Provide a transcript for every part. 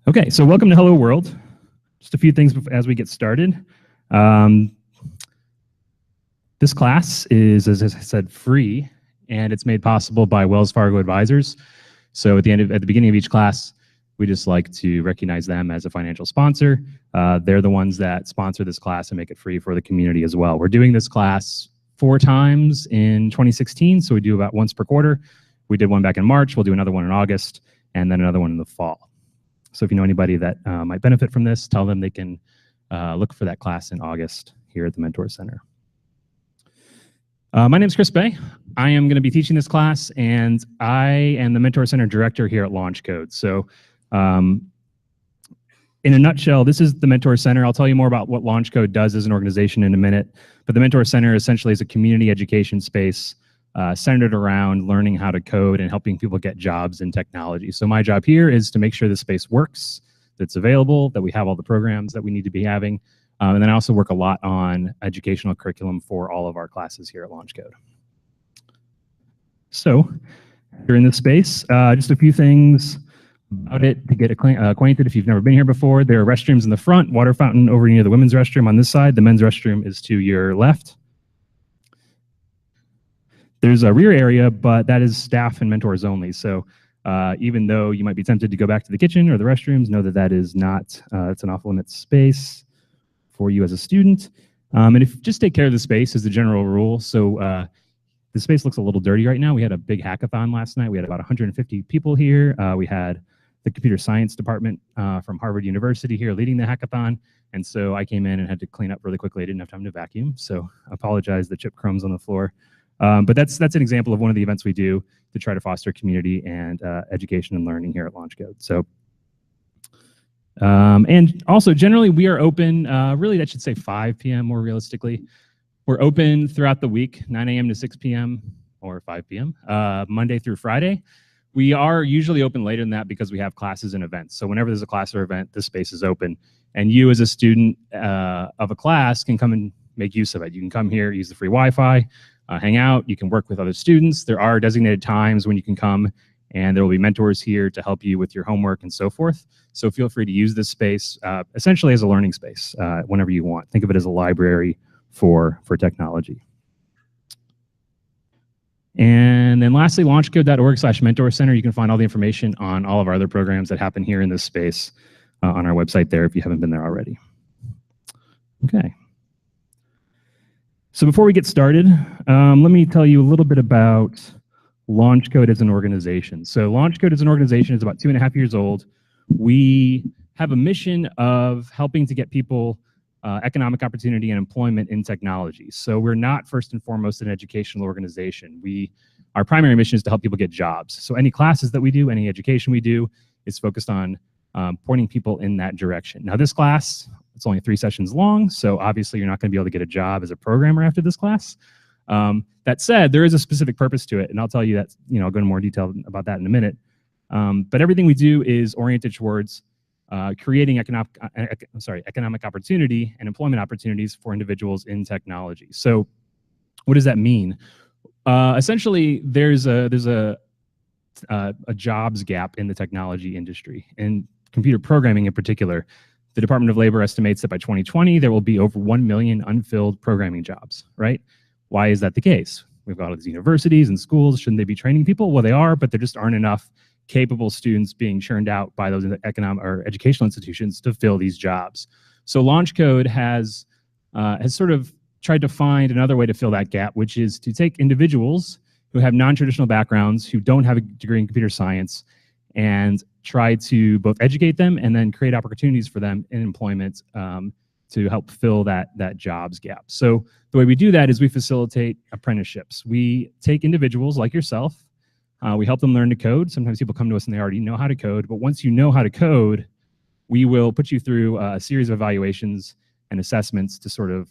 Okay, so welcome to Hello World. Just a few things as we get started. This class is, as I said, free, and it's made possible by Wells Fargo Advisors. So at the beginning of each class, we just like to recognize them as a financial sponsor. They're the ones that sponsor this class and make it free for the community as well. We're doing this class 4 times in 2016, so we do about once per quarter. We did one back in March, we'll do another one in August, and then another one in the fall. So if you know anybody that might benefit from this, tell them they can look for that class in August here at the Mentor Center. My name is Chris Bay. I am going to be teaching this class, and I am the Mentor Center director here at LaunchCode. So in a nutshell, this is the Mentor Center. I'll tell you more about what LaunchCode does as an organization in a minute, but the Mentor Center essentially is a community education space centered around learning how to code and helping people get jobs in technology. So my job here is to make sure the space works, that it's available, that we have all the programs that we need to be having. And then I also work a lot on educational curriculum for all of our classes here at LaunchCode. So you're in this space, just a few things about it to get acquainted if you've never been here before. There are restrooms in the front, water fountain over near the women's restroom on this side. The men's restroom is to your left. There's a rear area, but that is staff and mentors only. So even though you might be tempted to go back to the kitchen or the restrooms, know that that is not, it's an off-limits space for you as a student. And if just take care of the space is the general rule. So the space looks a little dirty right now. We had a big hackathon last night. We had about 150 people here. We had the computer science department from Harvard University here leading the hackathon. And so I came in and had to clean up really quickly. I didn't have time to vacuum. So I apologize, the chip crumbs on the floor. But that's an example of one of the events we do to try to foster community and education and learning here at LaunchCode. So, and also generally we are open, really that should say 5 p.m. more realistically. We're open throughout the week, 9 a.m. to 6 p.m. or 5 p.m. Monday through Friday. We are usually open later than that because we have classes and events. So whenever there's a class or event, this space is open. And you as a student of a class can come and make use of it. You can come here, use the free Wi-Fi, hang out, you can work with other students. There are designated times when you can come, and there will be mentors here to help you with your homework and so forth. So feel free to use this space essentially as a learning space whenever you want. Think of it as a library for technology. And then lastly, launchcode.org/mentor center. You can find all the information on all of our other programs that happen here in this space on our website there if you haven't been there already. Okay. So before we get started, let me tell you a little bit about LaunchCode as an organization. So LaunchCode as an organization is about 2.5 years old. We have a mission of helping to get people economic opportunity and employment in technology. So we're not first and foremost an educational organization. Our primary mission is to help people get jobs. So any classes that we do, any education we do is focused on pointing people in that direction. Now this class, it's only 3 sessions long, so obviously you're not going to be able to get a job as a programmer after this class. That said, there is a specific purpose to it, and I'll tell you that, I'll go into more detail about that in a minute. But everything we do is oriented towards creating economic opportunity and employment opportunities for individuals in technology. So what does that mean? Essentially, there's a jobs gap in the technology industry, and computer programming in particular. The Department of Labor estimates that by 2020, there will be over 1 million unfilled programming jobs, right? Why is that the case? We've got all these universities and schools. Shouldn't they be training people? Well, they are, but there just aren't enough capable students being churned out by those economic or educational institutions to fill these jobs. So LaunchCode has sort of tried to find another way to fill that gap, which is to take individuals who have non-traditional backgrounds, who don't have a degree in computer science, and try to both educate them and then create opportunities for them in employment to help fill that jobs gap. So the way we do that is we facilitate apprenticeships. We take individuals like yourself, we help them learn to code. Sometimes people come to us and they already know how to code, but once you know how to code, we will put you through a series of evaluations and assessments to sort of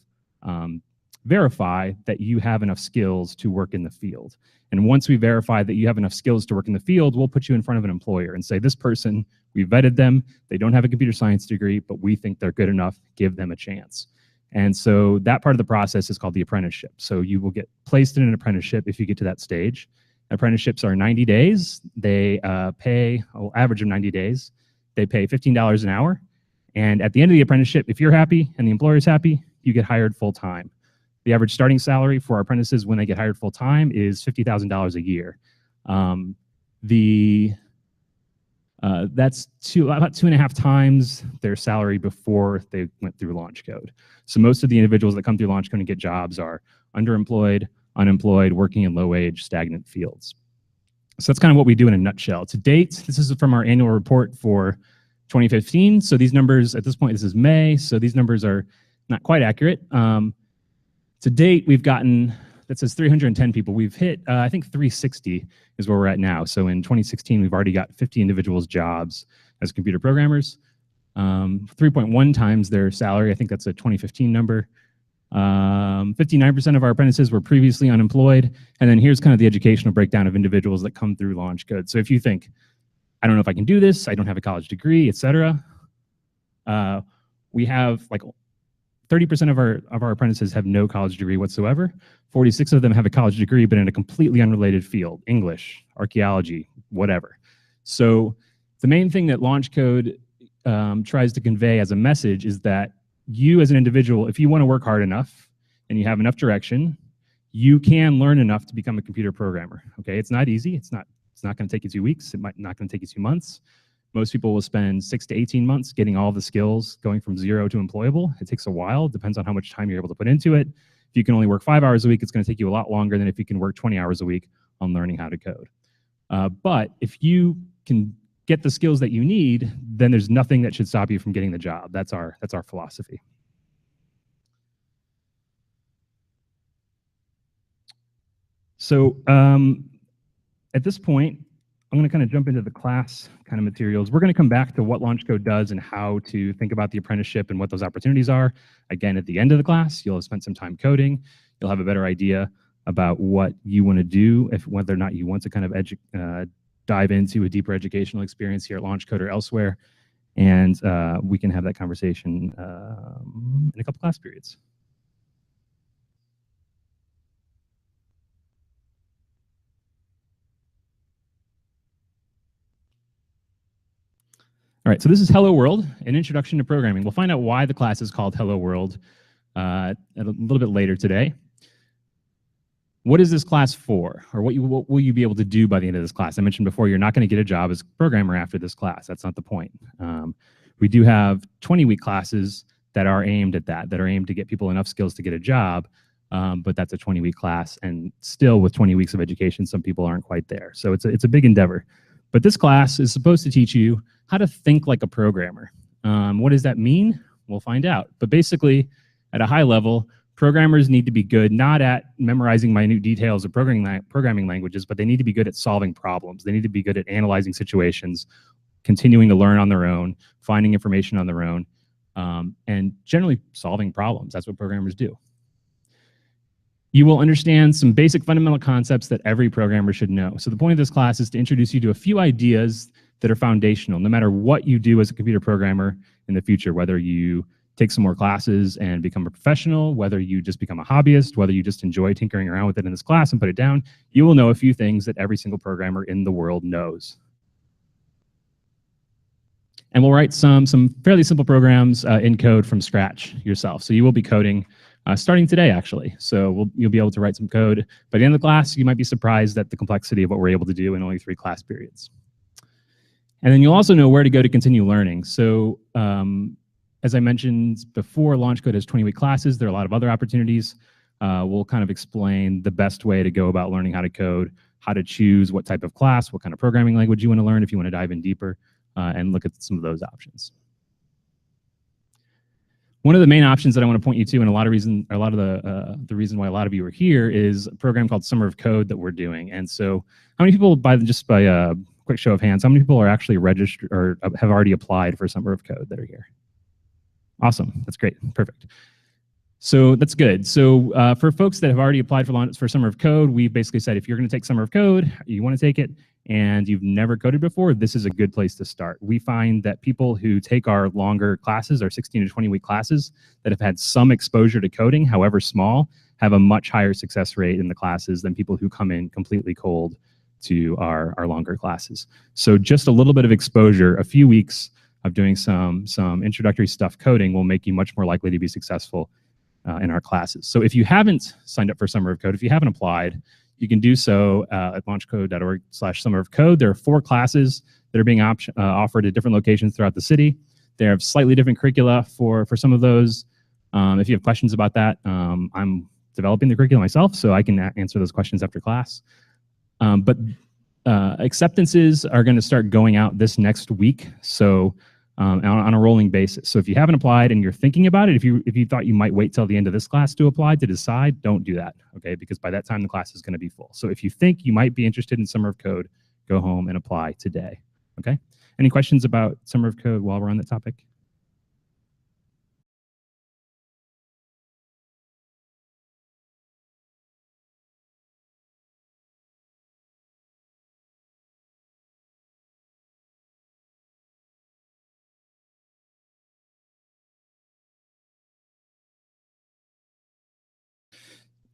verify that you have enough skills to work in the field. And once we verify that you have enough skills to work in the field, we'll put you in front of an employer and say, this person, we vetted them, they don't have a computer science degree, but we think they're good enough, give them a chance. And so that part of the process is called the apprenticeship. So you will get placed in an apprenticeship if you get to that stage. Apprenticeships are 90 days. They pay an average of 90 days. They pay $15 an hour. And at the end of the apprenticeship, if you're happy and the employer is happy, you get hired full time. The average starting salary for our apprentices when they get hired full time is $50,000 a year. That's about 2.5 times their salary before they went through LaunchCode. So most of the individuals that come through LaunchCode and get jobs are underemployed, unemployed, working in low-wage, stagnant fields. So that's kind of what we do in a nutshell. To date, this is from our annual report for 2015. So these numbers, at this point, this is May, so these numbers are not quite accurate. To date, we've gotten, that says 310 people. We've hit, I think 360 is where we're at now. So in 2016, we've already got 50 individuals jobs as computer programmers. 3.1 times their salary. I think that's a 2015 number. 59% of our apprentices were previously unemployed. And then here's kind of the educational breakdown of individuals that come through LaunchCode. So if you think, I don't know if I can do this, I don't have a college degree, etc. We have like 30% of our apprentices have no college degree whatsoever. 46 of them have a college degree, but in a completely unrelated field, English, archaeology, whatever. So the main thing that LaunchCode tries to convey as a message is that you as an individual, if you want to work hard enough and you have enough direction, you can learn enough to become a computer programmer. Okay, it's not easy. It's not going to take you 2 weeks. It might not going to take you 2 months. Most people will spend 6 to 18 months getting all the skills going from zero to employable. It takes a while. It depends on how much time you're able to put into it. If you can only work 5 hours a week, it's going to take you a lot longer than if you can work 20 hours a week on learning how to code. But if you can get the skills that you need, then there's nothing that should stop you from getting the job. That's our philosophy. So at this point, I'm going to kind of jump into the class kind of materials. We're going to come back to what LaunchCode does and how to think about the apprenticeship and what those opportunities are. Again, at the end of the class, you'll have spent some time coding. You'll have a better idea about what you want to do, whether or not you want to kind of dive into a deeper educational experience here at LaunchCode or elsewhere. And we can have that conversation in a couple class periods. All right, so this is Hello World, an introduction to programming. We'll find out why the class is called Hello World a little bit later today. What is this class for? Or what will you be able to do by the end of this class? I mentioned before, you're not going to get a job as a programmer after this class. That's not the point. We do have 20-week classes that are aimed at that are aimed to get people enough skills to get a job, but that's a 20-week class. And still with 20 weeks of education, some people aren't quite there. So it's a big endeavor. But this class is supposed to teach you how to think like a programmer. What does that mean? We'll find out. But basically, at a high level, programmers need to be good not at memorizing minute details of programming languages, but they need to be good at solving problems. They need to be good at analyzing situations, continuing to learn on their own, finding information on their own, and generally solving problems. That's what programmers do. You will understand some basic fundamental concepts that every programmer should know. So the point of this class is to introduce you to a few ideas that are foundational, no matter what you do as a computer programmer in the future, whether you take some more classes and become a professional, whether you just become a hobbyist, whether you just enjoy tinkering around with it in this class and put it down, you will know a few things that every single programmer in the world knows. And we'll write some fairly simple programs in code from scratch yourself. So you will be coding starting today, actually. So you'll be able to write some code. By the end of the class, you might be surprised at the complexity of what we're able to do in only 3 class periods. And then you'll also know where to go to continue learning. So as I mentioned before, LaunchCode has 20-week classes. There are a lot of other opportunities. We'll kind of explain the best way to go about learning how to code, how to choose what type of class, what kind of programming language you want to learn if you want to dive in deeper, and look at some of those options. One of the main options that I want to point you to, and the reason why a lot of you are here, is a program called Summer of Code that we're doing. And so, how many people, just by a quick show of hands, how many people are actually registered or have already applied for Summer of Code that are here? Awesome, that's great, perfect. So that's good. So for folks that have already applied for Summer of Code, we've basically said if you're going to take Summer of Code, you want to take it, and you've never coded before, this is a good place to start. We find that people who take our longer classes, our 16 to 20-week classes, that have had some exposure to coding, however small, have a much higher success rate in the classes than people who come in completely cold to our longer classes. So just a little bit of exposure, a few weeks of doing some introductory stuff coding will make you much more likely to be successful in our classes. So if you haven't signed up for Summer of Code, if you haven't applied, you can do so at launchcode.org/Summer of Code. There are 4 classes that are being offered at different locations throughout the city. They have slightly different curricula for some of those. If you have questions about that, I'm developing the curriculum myself, so I can answer those questions after class. But acceptances are going to start going out this next week, so on a rolling basis. So if you haven't applied and you're thinking about it, if you thought you might wait till the end of this class to apply to decide, don't do that, okay? Because by that time the class is going to be full. So if you think you might be interested in Summer of Code, go home and apply today, okay? Any questions about Summer of Code while we're on that topic?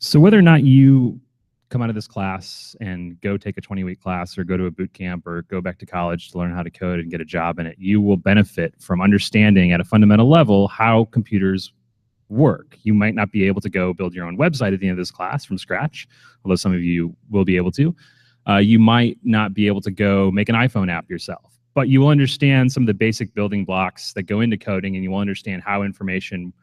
So whether or not you come out of this class and go take a 20-week class or go to a boot camp or go back to college to learn how to code and get a job in it, you will benefit from understanding at a fundamental level how computers work. You might not be able to go build your own website at the end of this class from scratch, although some of you will be able to. You might not be able to go make an iPhone app yourself, but you will understand some of the basic building blocks that go into coding, and you will understand how information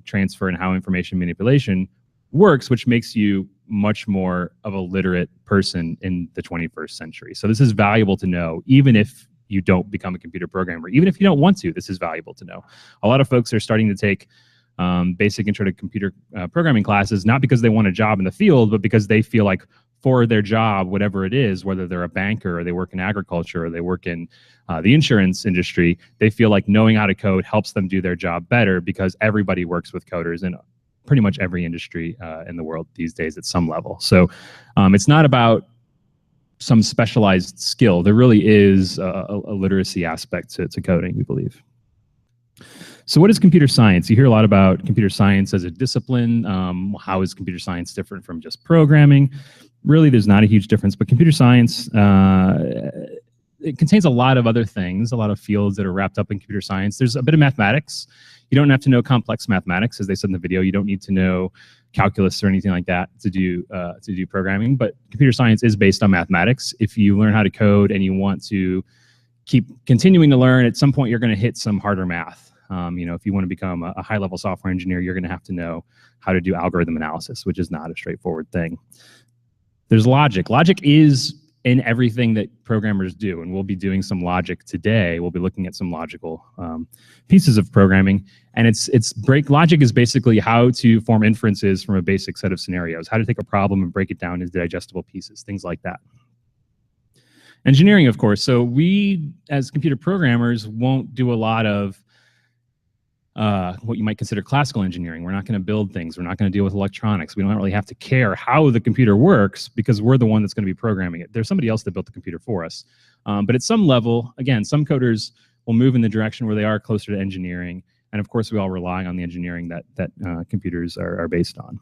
transfer and how information manipulation works, which makes you much more of a literate person in the 21st century. So this is valuable to know, even if you don't become a computer programmer. Even if you don't want to, this is valuable to know. A lot of folks are starting to take basic intro to computer programming classes, not because they want a job in the field, but because they feel like for their job, whatever it is, whether they're a banker or they work in agriculture or they work in the insurance industry, they feel like knowing how to code helps them do their job better because everybody works with coders in pretty much every industry in the world these days at some level. So it's not about some specialized skill. There really is a literacy aspect to coding, we believe. So what is computer science? You hear a lot about computer science as a discipline. How is computer science different from just programming? Really, there's not a huge difference, but computer science, it contains a lot of other things, a lot of fields that are wrapped up in computer science. There's a bit of mathematics. You don't have to know complex mathematics, as they said in the video. You don't need to know calculus or anything like that to do programming, but computer science is based on mathematics. If you learn how to code and you want to keep continuing to learn, at some point you're going to hit some harder math. If you want to become a high-level software engineer, you're going to have to know how to do algorithm analysis, which is not a straightforward thing. There's logic. Logic is in everything that programmers do, and we'll be doing some logic today. We'll be looking at some logical pieces of programming, and logic is basically how to form inferences from a basic set of scenarios, how to take a problem and break it down into digestible pieces, things like that. Engineering, of course. So we, as computer programmers, won't do a lot of what you might consider classical engineering. We're not going to build things. We're not going to deal with electronics. We don't really have to care how the computer works because we're the one that's going to be programming it. There's somebody else that built the computer for us. But at some level, again, some coders will move in the direction where they are closer to engineering. And of course, we all rely on the engineering that computers are based on.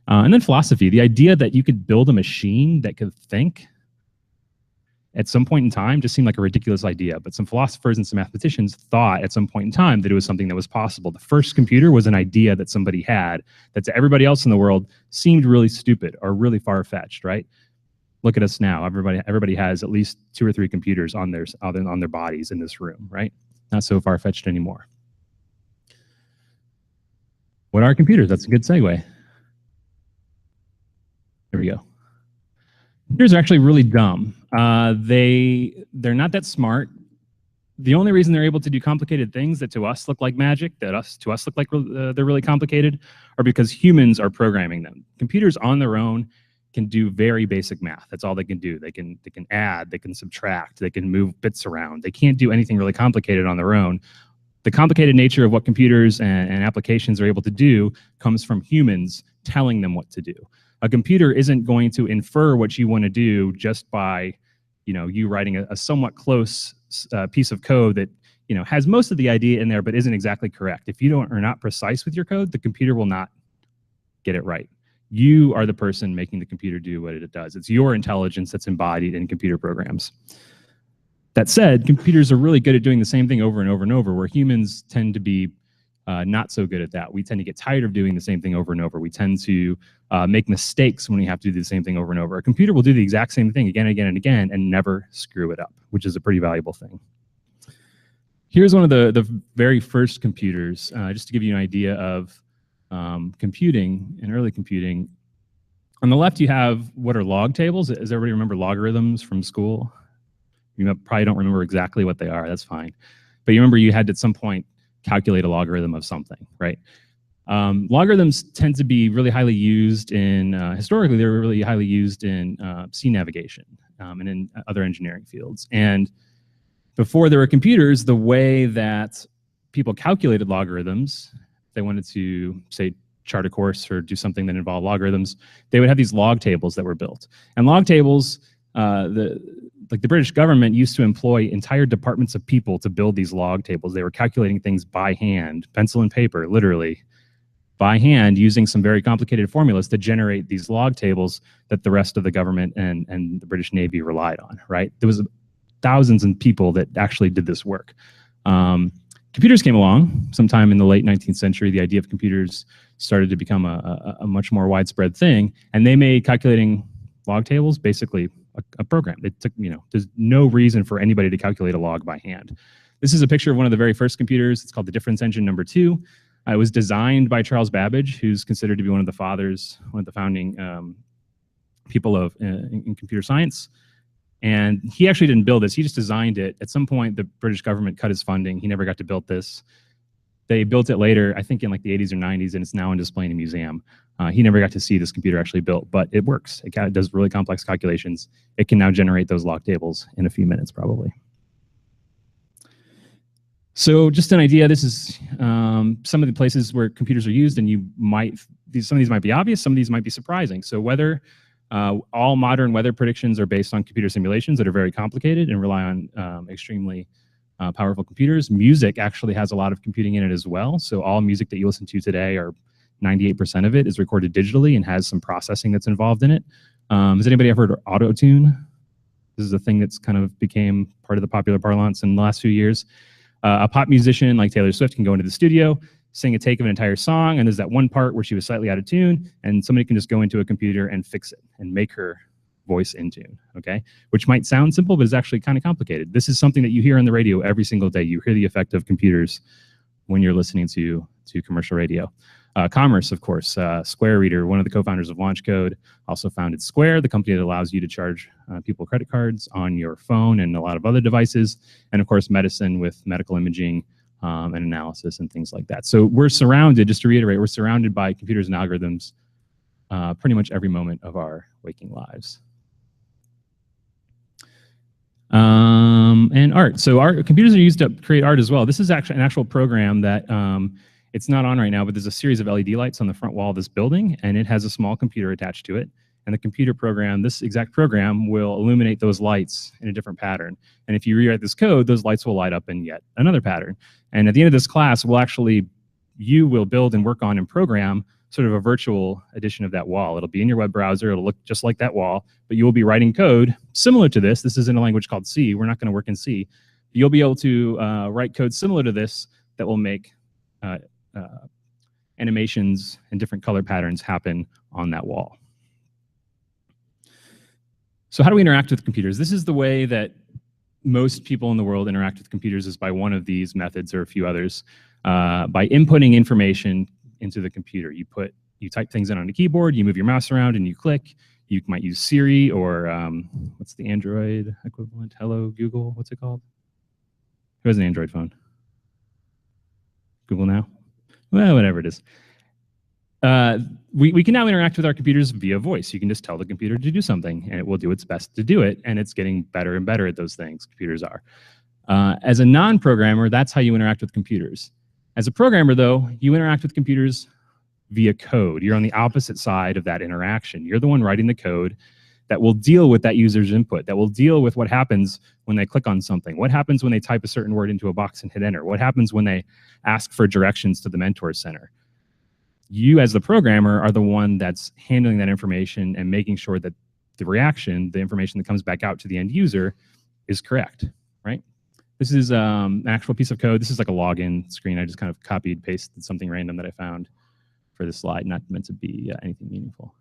And then philosophy, the idea that you could build a machine that could think at some point in time just seemed like a ridiculous idea, but some philosophers and some mathematicians thought at some point in time that it was something that was possible. The first computer was an idea that somebody had that to everybody else in the world seemed really stupid or really far-fetched, right? Look at us now. Everybody has at least 2 or 3 computers on their bodies in this room, right? Not so far-fetched anymore. What are computers? That's a good segue. There we go. Computers are actually really dumb. They're not that smart. The only reason they're able to do complicated things that to us look like magic, to us look like they're really complicated, are because humans are programming them. Computers on their own can do very basic math. That's all they can do. They can add, they can subtract, they can move bits around. They can't do anything really complicated on their own. The complicated nature of what computers and applications are able to do comes from humans telling them what to do. A computer isn't going to infer what you want to do just by, you writing a somewhat close piece of code that, has most of the idea in there but isn't exactly correct. If you are not precise with your code, the computer will not get it right. You are the person making the computer do what it does. It's your intelligence that's embodied in computer programs. That said, computers are really good at doing the same thing over and over and over, where humans tend to be not so good at that. We tend to get tired of doing the same thing over and over. We tend to make mistakes when we have to do the same thing over and over. A computer will do the exact same thing again and again and again and never screw it up, which is a pretty valuable thing. Here's one of the very first computers, just to give you an idea of computing and early computing. On the left, you have what are log tables. Does everybody remember logarithms from school? You probably don't remember exactly what they are. That's fine. But you remember you had to, at some point, calculate a logarithm of something, right? Logarithms tend to be really highly used in, historically, they were really highly used in sea navigation and in other engineering fields. And before there were computers, the way that people calculated logarithms, if they wanted to, say, chart a course or do something that involved logarithms, they would have these log tables that were built. And log tables, like the British government used to employ entire departments of people to build these log tables. They were calculating things by hand, pencil and paper, literally, by hand, using some very complicated formulas to generate these log tables that the rest of the government and the British Navy relied on, right? There was thousands of people that actually did this work. Computers came along sometime in the late 19th century. The idea of computers started to become a much more widespread thing, and they made calculating log tables basically a program. It took, there's no reason for anybody to calculate a log by hand. This is a picture of one of the very first computers. It's called the Difference Engine #2. It was designed by Charles Babbage, who's considered to be one of the fathers, one of the founding people in computer science. And he actually didn't build this. He just designed it. At some point, the British government cut his funding. He never got to build this. They built it later, I think in like the 80s or 90s, and it's now on display in a museum. He never got to see this computer actually built, but it works. It does really complex calculations. It can now generate those log tables in a few minutes, probably. So just an idea, this is some of the places where computers are used, and some of these might be obvious, some of these might be surprising. So all modern weather predictions are based on computer simulations that are very complicated and rely on extremely powerful computers. Music actually has a lot of computing in it as well. So all music that you listen to today, or 98% of it, is recorded digitally and has some processing that's involved in it. Has anybody ever heard of auto-tune? This is a thing that's kind of became part of the popular parlance in the last few years. A pop musician like Taylor Swift can go into the studio, sing a take of an entire song, and there's that one part where she was slightly out of tune, and somebody can just go into a computer and fix it and make her voice in tune, okay? Which might sound simple, but is actually kind of complicated. This is something that you hear on the radio every single day. You hear the effect of computers when you're listening to commercial radio. Commerce, of course, Square Reader, one of the co-founders of LaunchCode, also founded Square, the company that allows you to charge people credit cards on your phone and a lot of other devices. And of course, medicine with medical imaging and analysis and things like that. So we're surrounded, just to reiterate, we're surrounded by computers and algorithms pretty much every moment of our waking lives. And art. So computers are used to create art as well. This is actually an actual program that it's not on right now, but there's a series of LED lights on the front wall of this building, and it has a small computer attached to it. And the computer program, this exact program, will illuminate those lights in a different pattern. And if you rewrite this code, those lights will light up in yet another pattern. And at the end of this class, you will build and work on and program sort of a virtual edition of that wall. It'll be in your web browser. It'll look just like that wall, but you will be writing code similar to this. This is in a language called C. We're not going to work in C. You'll be able to write code similar to this that will make animations and different color patterns happen on that wall. So how do we interact with computers? This is the way that most people in the world interact with computers, is by one of these methods or a few others. By inputting information into the computer. You type things in on a keyboard, you move your mouse around and you click. You might use Siri or what's the Android equivalent? Hello, Google, what's it called? Who has an Android phone? Google Now? Well, whatever it is. We can now interact with our computers via voice. You can just tell the computer to do something, and it will do its best to do it, and it's getting better and better at those things, computers are. As a non-programmer, that's how you interact with computers. As a programmer, though, you interact with computers via code. You're on the opposite side of that interaction. You're the one writing the code that will deal with that user's input, that will deal with what happens when they click on something, what happens when they type a certain word into a box and hit enter, what happens when they ask for directions to the Mentor Center. You, as the programmer, are the one that's handling that information and making sure that the reaction, the information that comes back out to the end user, is correct. right? This is an actual piece of code. This is like a login screen. I just kind of copied, pasted something random that I found for this slide, not meant to be anything meaningful.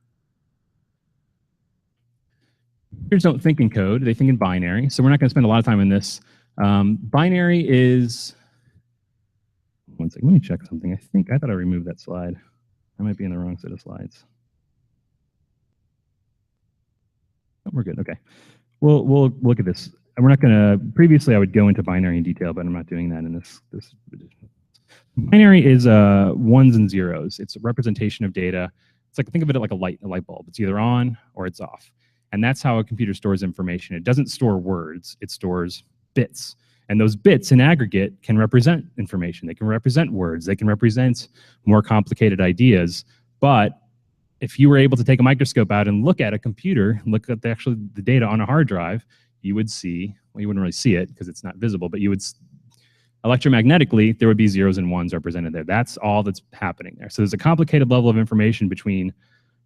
Computers don't think in code, they think in binary. So we're not going to spend a lot of time on this. Binary is, one second, let me check something. I thought I removed that slide. I might be in the wrong set of slides. Oh, we're good, okay. We'll look at this. We're not going to, previously I would go into binary in detail, but I'm not doing that in this edition. Binary is ones and zeros. It's a representation of data. It's like, think of it like a light bulb. It's either on or it's off. And that's how a computer stores information. It doesn't store words, it stores bits. And those bits in aggregate can represent information. They can represent words. They can represent more complicated ideas. But if you were able to take a microscope out and look at a computer, look at the data on a hard drive, you would see, well, you wouldn't really see it because it's not visible, but you would, electromagnetically, there would be zeros and ones represented there. That's all that's happening there. So there's a complicated level of information between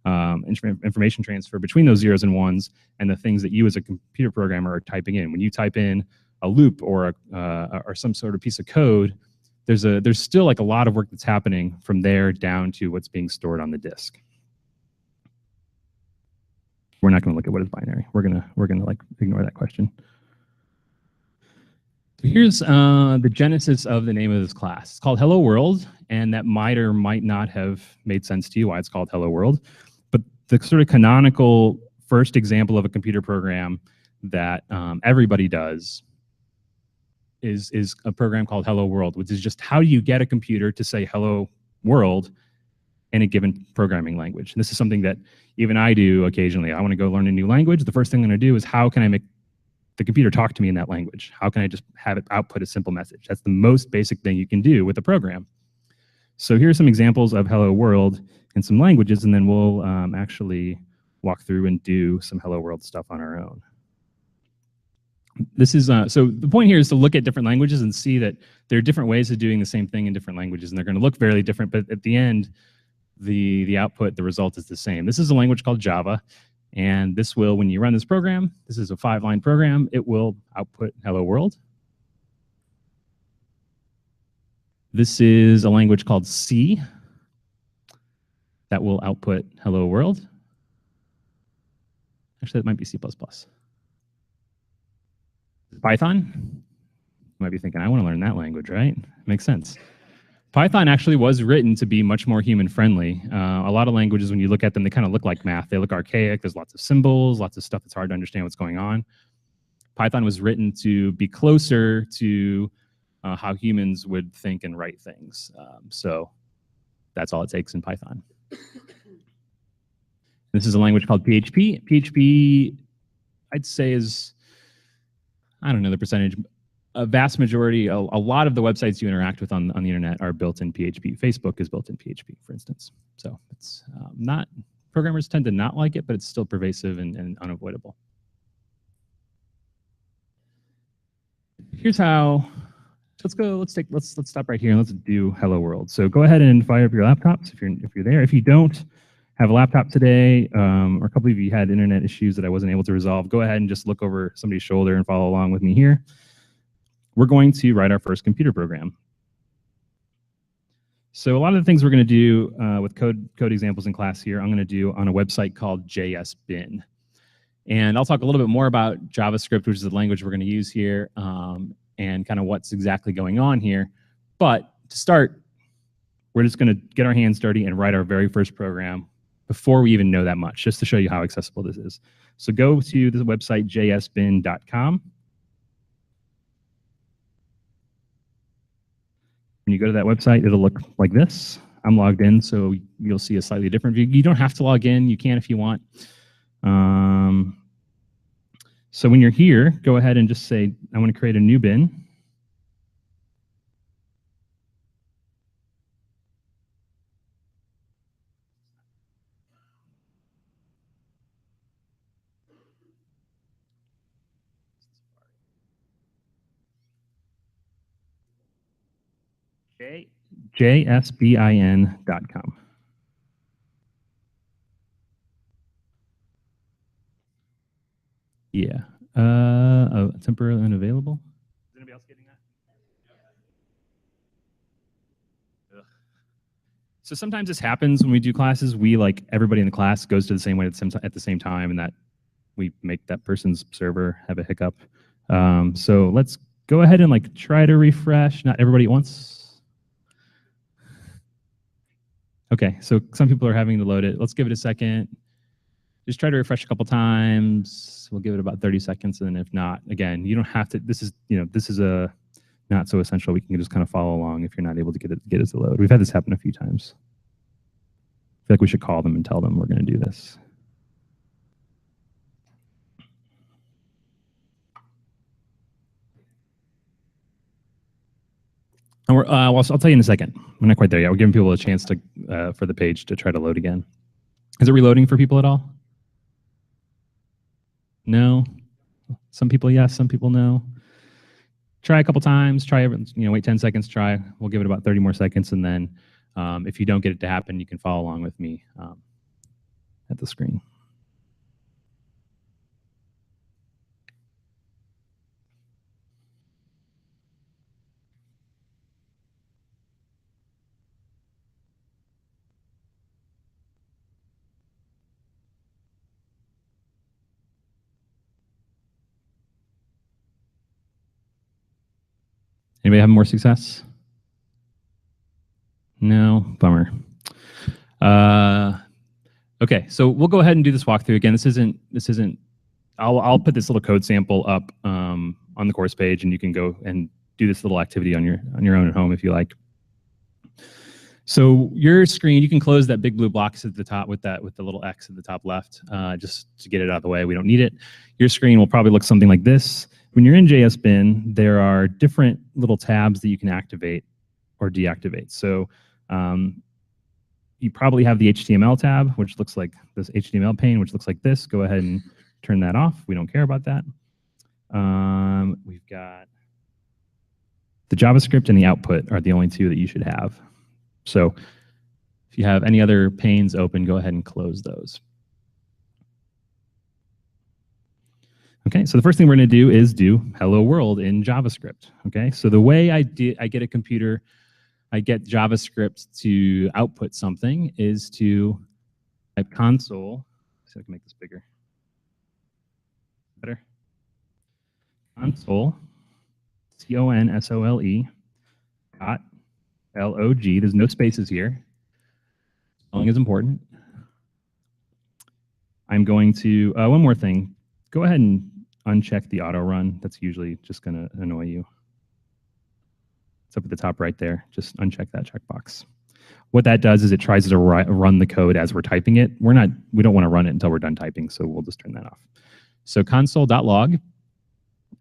information transfer between those zeros and ones and the things that you as a computer programmer are typing in. When you type in a loop or some sort of piece of code, there's still like a lot of work that's happening from there down to what's being stored on the disk. We're not going to look at what is binary. We're gonna like ignore that question. So here's the genesis of the name of this class. It's called Hello World, and that might or might not have made sense to you why it's called Hello World. But the sort of canonical first example of a computer program that everybody does is a program called Hello World, which is just how do you get a computer to say Hello World in a given programming language. And this is something that even I do occasionally. I want to go learn a new language. The first thing I'm going to do is how can I make the computer talk to me in that language? How can I just have it output a simple message? That's the most basic thing you can do with a program. So here's some examples of Hello World in some languages, and then we'll actually walk through and do some Hello World stuff on our own. This is so the point here is to look at different languages and see that there are different ways of doing the same thing in different languages, and they're going to look very different, but at the end, the output, the result is the same. This is a language called Java, and this will, when you run this program, this is a 5-line program, it will output Hello World. This is a language called C that will output Hello World. Actually, that might be C++. Python. You might be thinking, I want to learn that language, right? Makes sense. Python actually was written to be much more human-friendly. A lot of languages, when you look at them, they kind of look like math. They look archaic. There's lots of symbols, lots of stuff that's hard to understand what's going on. Python was written to be closer to how humans would think and write things. So that's all it takes in Python. This is a language called PHP. PHP, I'd say, is, I don't know the percentage, a vast majority, a lot of the websites you interact with on the internet are built in PHP. Facebook is built in PHP, for instance. So it's not, programmers tend to not like it, but it's still pervasive and unavoidable. Here's how, let's stop right here and let's do Hello World. So go ahead and fire up your laptops if you're there. If you don't have a laptop today, or a couple of you had internet issues that I wasn't able to resolve, go ahead and just look over somebody's shoulder and follow along with me here. We're going to write our first computer program. So a lot of the things we're going to do with code examples in class here, I'm going to do on a website called JSBin. And I'll talk a little bit more about JavaScript, which is the language we're going to use here, and kind of what's exactly going on here. But to start, we're just going to get our hands dirty and write our very first program before we even know that much, just to show you how accessible this is. So go to the website jsbin.com. When you go to that website, it'll look like this. I'm logged in, so you'll see a slightly different view. You don't have to log in. You can if you want. So when you're here, go ahead and just say, I want to create a new bin. JSBIN.com. Yeah. Temporarily unavailable. Everybody else getting that? Ugh. So sometimes this happens when we do classes. We everybody in the class goes to the same way at the same time, and that we make that person's server have a hiccup. So let's go ahead and try to refresh. Not everybody at once. Okay, so some people are having to load it. Let's give it a second. Just try to refresh a couple times. We'll give it about 30 seconds, and then if not, again, you don't have to. This is a not so essential. We can just kind of follow along if you're not able to get it to load. We've had this happen a few times. I feel like we should call them and tell them we're going to do this. And I'll tell you in a second. We're not quite there yet. We're giving people a chance to for the page to try to load again. Is it reloading for people at all? No. Some people yes, some people no. Try a couple times. Try wait 10 seconds. Try. We'll give it about 30 more seconds, and then if you don't get it to happen, you can follow along with me at the screen. Anybody having more success? No, bummer. Okay, so we'll go ahead and do this walkthrough again. This isn't. I'll put this little code sample up on the course page, and you can go and do this little activity on your own at home if you like. So your screen, you can close that big blue box at the top with the little X at the top left, just to get it out of the way. We don't need it. Your screen will probably look something like this. When you're in JSBin, there are different little tabs that you can activate or deactivate. So you probably have the HTML tab, which looks like this HTML pane, which looks like this. Go ahead and turn that off. We don't care about that. We've got the JavaScript and the output are the only two that you should have. So if you have any other panes open, go ahead and close those. Okay, so the first thing we're going to do is do hello world in JavaScript. Okay, so the way I get a computer, I get JavaScript to output something is to type console. See if I can make this bigger. Better. Console, console dot log. There's no spaces here. Spelling is important. I'm going to one more thing. Go ahead and uncheck the auto run. That's usually just going to annoy you. It's up at the top right there. Just uncheck that checkbox. What that does is it tries to run the code as we're typing it. We don't want to run it until we're done typing, so we'll just turn that off. So console.log. I'm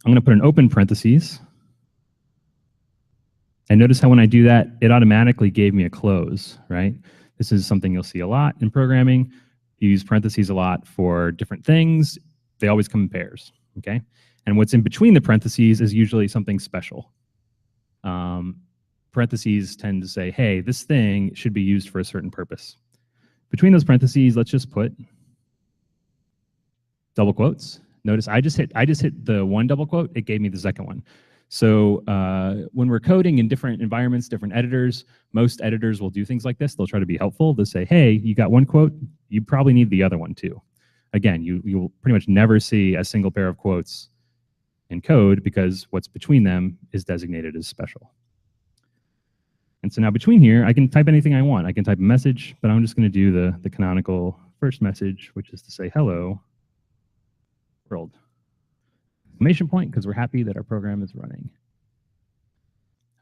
going to put an open parentheses. And notice how when I do that, it automatically gave me a close, right? This is something you'll see a lot in programming. You use parentheses a lot for different things. They always come in pairs, okay? And what's in between the parentheses is usually something special. Parentheses tend to say, hey, this thing should be used for a certain purpose. Between those parentheses, let's just put double quotes. Notice I just hit the one double quote, it gave me the second one. So when we're coding in different environments, different editors, most editors will do things like this. They'll try to be helpful. They'll say, hey, you got one quote, you probably need the other one too. Again, you will pretty much never see a single pair of quotes in code because what's between them is designated as special. And so now between here, I can type anything I want. I can type a message, but I'm just going to do the canonical first message, which is to say hello world. Exclamation point, because we're happy that our program is running.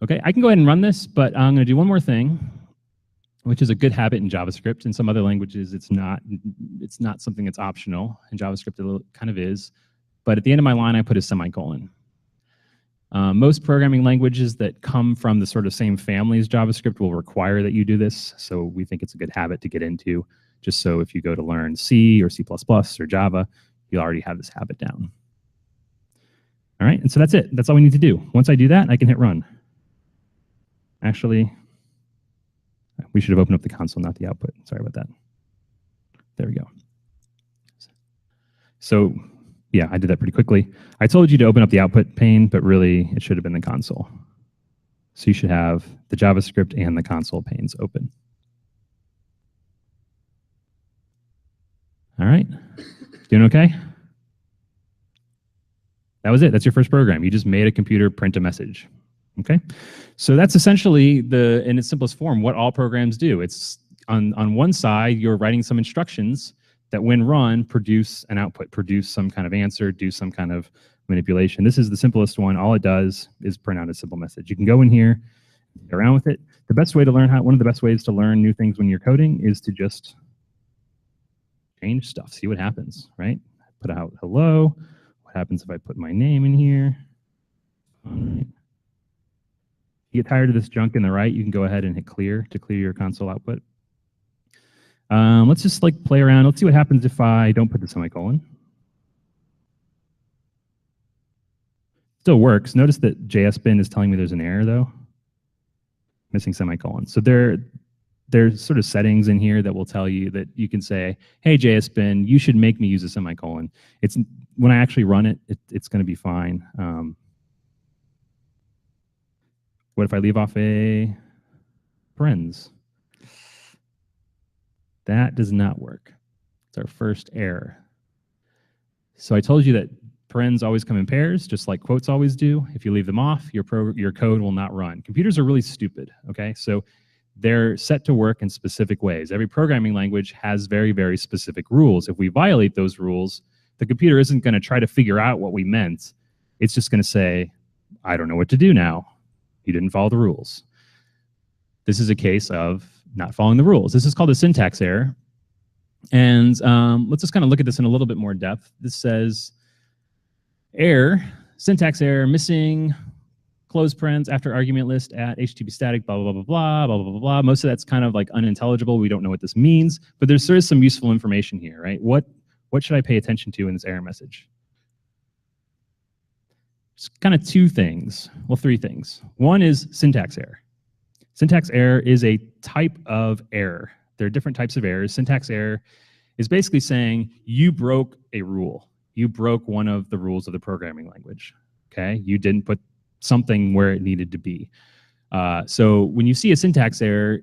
Okay, I can go ahead and run this, but I'm going to do one more thing, which is a good habit in JavaScript. In some other languages, it's not something that's optional. In JavaScript, it kind of is. But at the end of my line, I put a semicolon. Most programming languages that come from the sort of same family as JavaScript will require that you do this. So we think it's a good habit to get into, just so if you go to learn C or C++ or Java, you already have this habit down. All right, and so that's it. That's all we need to do. Once I do that, I can hit run. Actually, we should have opened up the console, not the output. Sorry about that. There we go. So Yeah, I did that pretty quickly. I told you to open up the output pane, but really it should have been the console. So you should have the JavaScript and the console panes open. All right, doing okay? That was it. That's your first program. You just made a computer print a message. Okay, so that's essentially in its simplest form, what all programs do. It's on one side, you're writing some instructions that when run, produce an output, produce some kind of answer, do some kind of manipulation. This is the simplest one. All it does is print out a simple message. You can go in here, play around with it. The best way to learn one of the best ways to learn new things when you're coding is to just change stuff, see what happens, right? Put out hello. What happens if I put my name in here? All right. You get tired of this junk in the right, you can go ahead and hit clear to clear your console output. Let's just like play around. Let's see what happens if I don't put the semicolon. Still works. Notice that JSBin is telling me there's an error though. Missing semicolon. So there's sort of settings in here that will tell you that you can say, hey JSBin, you should make me use a semicolon. When I actually run it, it's going to be fine. What if I leave off a parens? That does not work. It's our first error. So I told you that parens always come in pairs, just like quotes always do. If you leave them off, your code will not run. Computers are really stupid, okay? So they're set to work in specific ways. Every programming language has very, very specific rules. If we violate those rules, the computer isn't going to try to figure out what we meant. It's just going to say, I don't know what to do now. You didn't follow the rules. This is a case of not following the rules. This is called a syntax error. And let's just kind of look at this in a little bit more depth. This says error, syntax error, missing close parens after argument list at HTTP static, blah, blah, blah, blah, blah, blah, blah, blah. Most of that's kind of like unintelligible. We don't know what this means, but there is some useful information here, right? What should I pay attention to in this error message? It's kind of two things, well, three things. One is syntax error. Syntax error is a type of error. There are different types of errors. Syntax error is basically saying you broke a rule. You broke one of the rules of the programming language, okay? You didn't put something where it needed to be. So when you see a syntax error,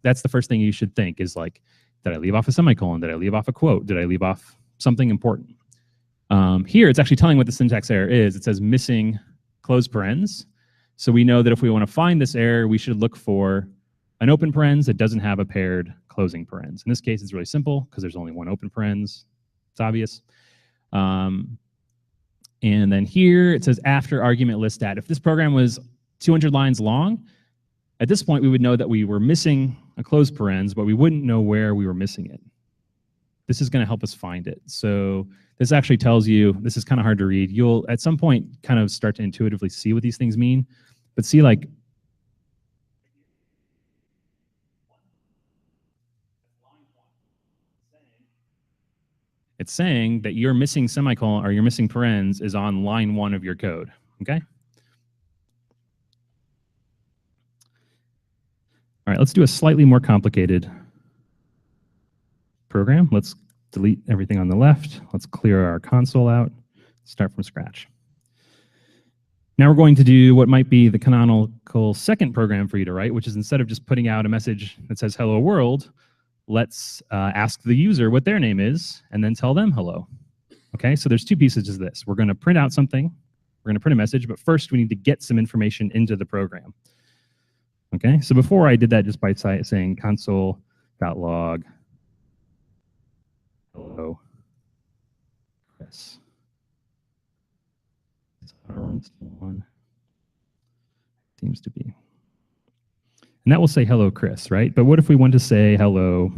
that's the first thing you should think is like, did I leave off a semicolon? Did I leave off a quote? Did I leave off something important? Here, it's actually telling what the syntax error is. It says missing close parens. So we know that if we want to find this error, we should look for an open parens that doesn't have a paired closing parens. In this case, it's really simple because there's only one open parens. It's obvious. And then here, it says after argument list stat. If this program was 200 lines long, at this point, we would know that we were missing a closed parens, but we wouldn't know where we were missing it. This is going to help us find it. So this actually tells you, this is kind of hard to read. You'll, at some point, kind of start to intuitively see what these things mean. But see, like, it's saying that your missing semicolon or your missing parens is on line 1 of your code, okay? All right, let's do a slightly more complicated program. Let's delete everything on the left. Let's clear our console out, start from scratch. Now we're going to do what might be the canonical second program for you to write, which is instead of just putting out a message that says hello world, let's ask the user what their name is and then tell them hello. Okay, so there's two pieces to this. We're going to print out something. We're going to print a message, but first we need to get some information into the program. Okay, so before I did that just by saying console.log hello Chris. One seems to be. And that will say hello Chris, right? But what if we want to say hello,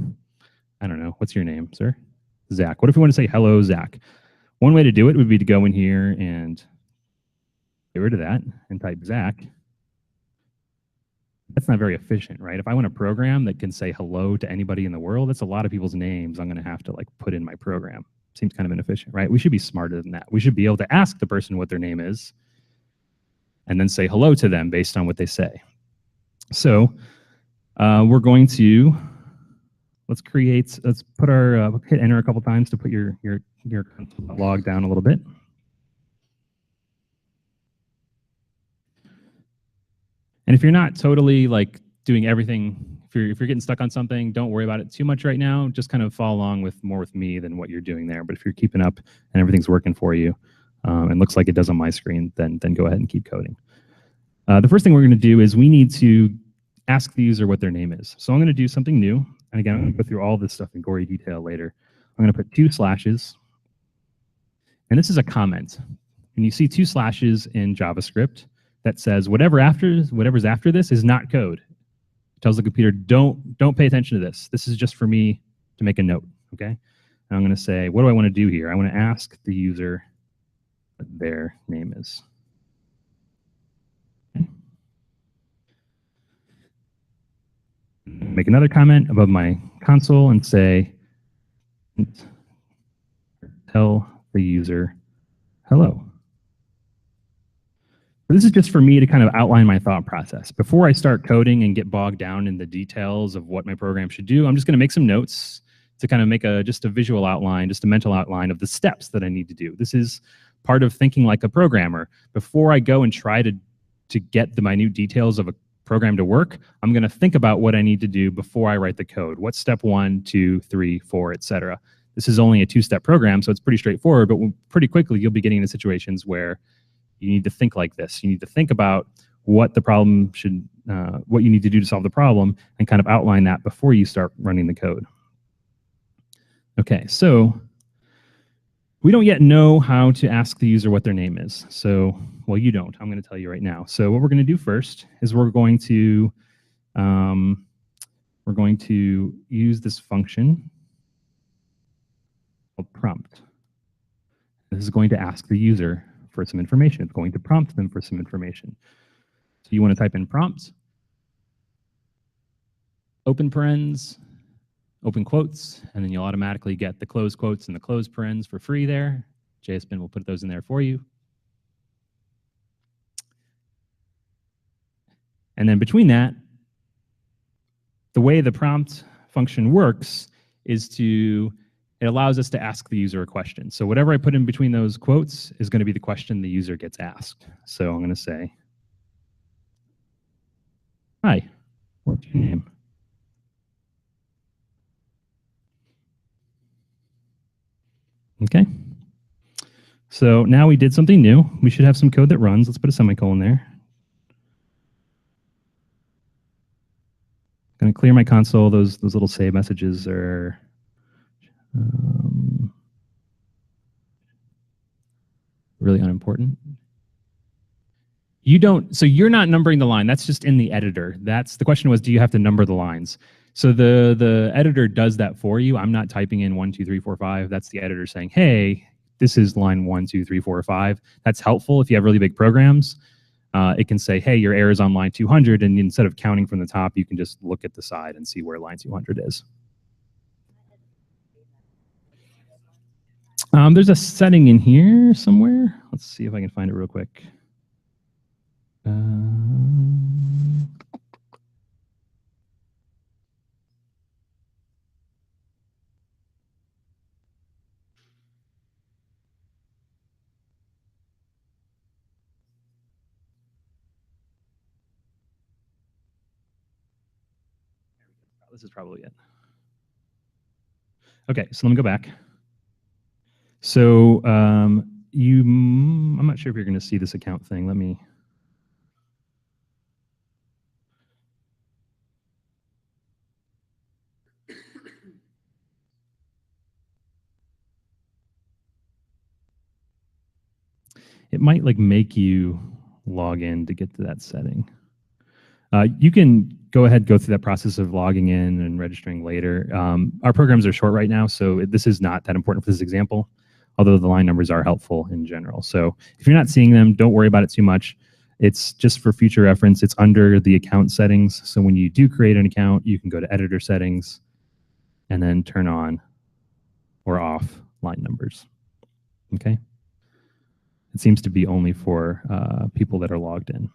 I don't know, what's your name, sir? Zach. What if we want to say hello Zach? One way to do it would be to go in here and get rid of that and type Zach. That's not very efficient, right? If I want a program that can say hello to anybody in the world, that's a lot of people's names I'm going to have to like put in my program. Seems kind of inefficient, right? We should be smarter than that. We should be able to ask the person what their name is and then say hello to them based on what they say. So we're going to, let's put our, hit enter a couple times to put your your log down a little bit. And if you're not totally like doing everything, if you're getting stuck on something, don't worry about it too much right now. Just kind of follow along with more with me than what you're doing there. But if you're keeping up and everything's working for you, and looks like it does on my screen, then go ahead and keep coding. The first thing we're going to do is we need to ask the user what their name is. So I'm going to do something new. And again, I'm going to go through all this stuff in gory detail later. I'm going to put 2 slashes. And this is a comment. When you see 2 slashes in JavaScript, that says whatever's after this is not code. It tells the computer, don't pay attention to this. This is just for me to make a note, okay? And I'm going to say, what do I want to do here? I want to ask the user what their name is. Okay. Make another comment above my console and say, tell the user hello. This is just for me to kind of outline my thought process. Before I start coding and get bogged down in the details of what my program should do, I'm just going to make some notes to kind of make just a visual outline, just a mental outline of the steps that I need to do. This is part of thinking like a programmer. Before I go and try to get the minute details of a program to work, I'm going to think about what I need to do before I write the code. What's step 1, 2, 3, 4, etc. This is only a 2-step program, so it's pretty straightforward, but pretty quickly you'll be getting into situations where you need to think like this. You need to think about what the problem should, what you need to do to solve the problem, and kind of outline that before you start running the code. Okay, so we don't yet know how to ask the user what their name is. So, well, you don't. I'm going to tell you right now. So what we're going to do first is we're going to use this function called prompt. This is going to ask the user for some information. It's going to prompt them for some information. So you want to type in prompt, open parens, open quotes, and then you'll automatically get the close quotes and the close parens for free there. JSPN will put those in there for you. And then between that, the way the prompt function works is it allows us to ask the user a question. So whatever I put in between those quotes is going to be the question the user gets asked. So I'm going to say, hi, what's your name? Okay. So now we did something new. We should have some code that runs. Let's put a semicolon there. I'm going to clear my console. Those little save messages are really unimportant. So you're not numbering the line. That's just in the editor. The question was, do you have to number the lines? So the editor does that for you. I'm not typing in 1, 2, 3, 4, 5. That's the editor saying, hey, this is line 1, 2, 3, 4, 5. That's helpful if you have really big programs. It can say, hey, your error is on line 200, and instead of counting from the top, you can just look at the side and see where line 200 is. There's a setting in here somewhere. Let's see if I can find it real quick. This is probably it. Okay, so let me go back. So I'm not sure if you're going to see this account thing. Let me. It might like make you log in to get to that setting. You can go through that process of logging in and registering later. Our programs are short right now, so this is not that important for this example, although the line numbers are helpful in general. So if you're not seeing them, don't worry about it too much. It's just for future reference. It's under the account settings. So when you do create an account, you can go to editor settings and then turn on or off line numbers. Okay. It seems to be only for people that are logged in.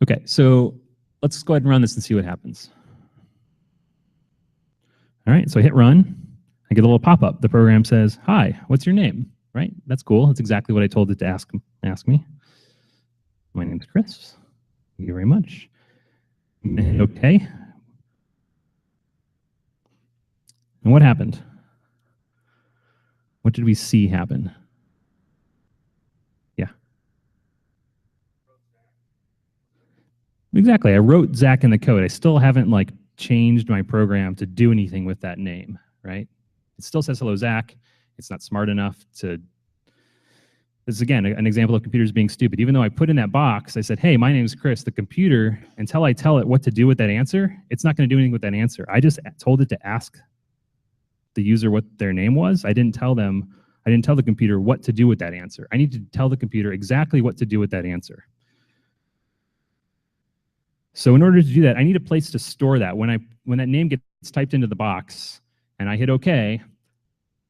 Okay, so let's go ahead and run this and see what happens. All right, so I hit run. I get a little pop-up. The program says, "Hi, what's your name?" Right? That's cool. That's exactly what I told it to ask me. My name's Chris. Thank you very much. And okay. And what happened? What did we see happen? Yeah. Exactly. I wrote Zach in the code. I still haven't like changed my program to do anything with that name, right? It still says hello, Zach. It's not smart enough to. This is again an example of computers being stupid. Even though I put in that box, I said, "Hey, my name's Chris." The computer, until I tell it what to do with that answer, it's not going to do anything with that answer. I just told it to ask the user what their name was. I didn't tell the computer what to do with that answer. I need to tell the computer exactly what to do with that answer. So in order to do that, I need a place to store that. When that name gets typed into the box and I hit OK,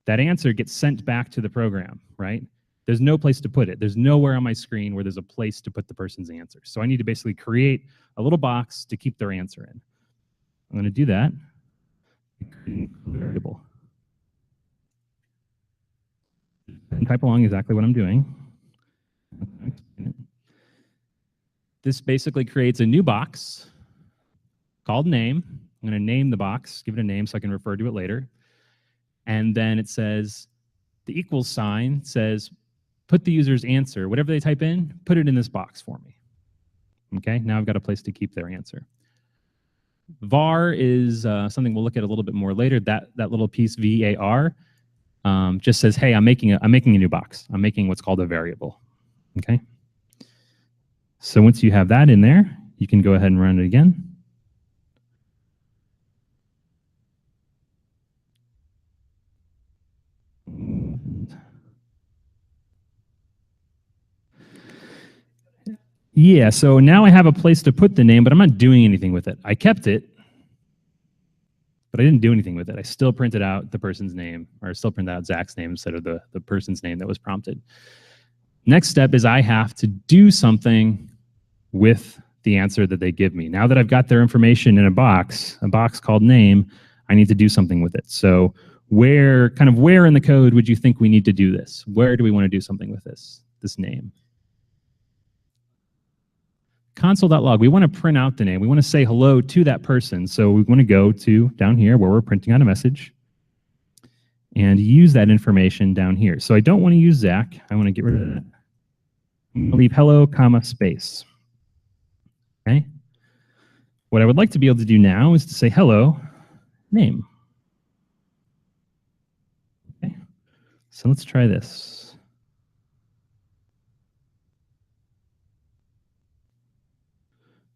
that answer gets sent back to the program, right? There's no place to put it. There's nowhere on my screen where there's a place to put the person's answer. So I need to basically create a little box to keep their answer in. I'm going to do that. Variable. And type along exactly what I'm doing. This basically creates a new box called name. I'm going to name the box, give it a name so I can refer to it later. And then it says, the equals sign says, put the user's answer, whatever they type in, put it in this box for me. Okay, now I've got a place to keep their answer. var is something we'll look at a little bit more later. That little piece, var, just says, hey, I'm making a new box. I'm making what's called a variable. Okay. So once you have that in there, you can go ahead and run it again. Yeah, so now I have a place to put the name, but I'm not doing anything with it. I kept it, but I didn't do anything with it. I still printed out the person's name, or I still printed out Zach's name instead of the person's name that was prompted. Next step is I have to do something with the answer that they give me. Now that I've got their information in a box called name, I need to do something with it. So where in the code would you think we need to do this? Where do we want to do something with this name? Console.log, we want to print out the name. We want to say hello to that person. So we want to go to down here where we're printing out a message and use that information down here. So I don't want to use Zach. I want to get rid of that. I'll leave hello, comma, space. Okay. What I would like to be able to do now is to say hello, name. Okay. So let's try this.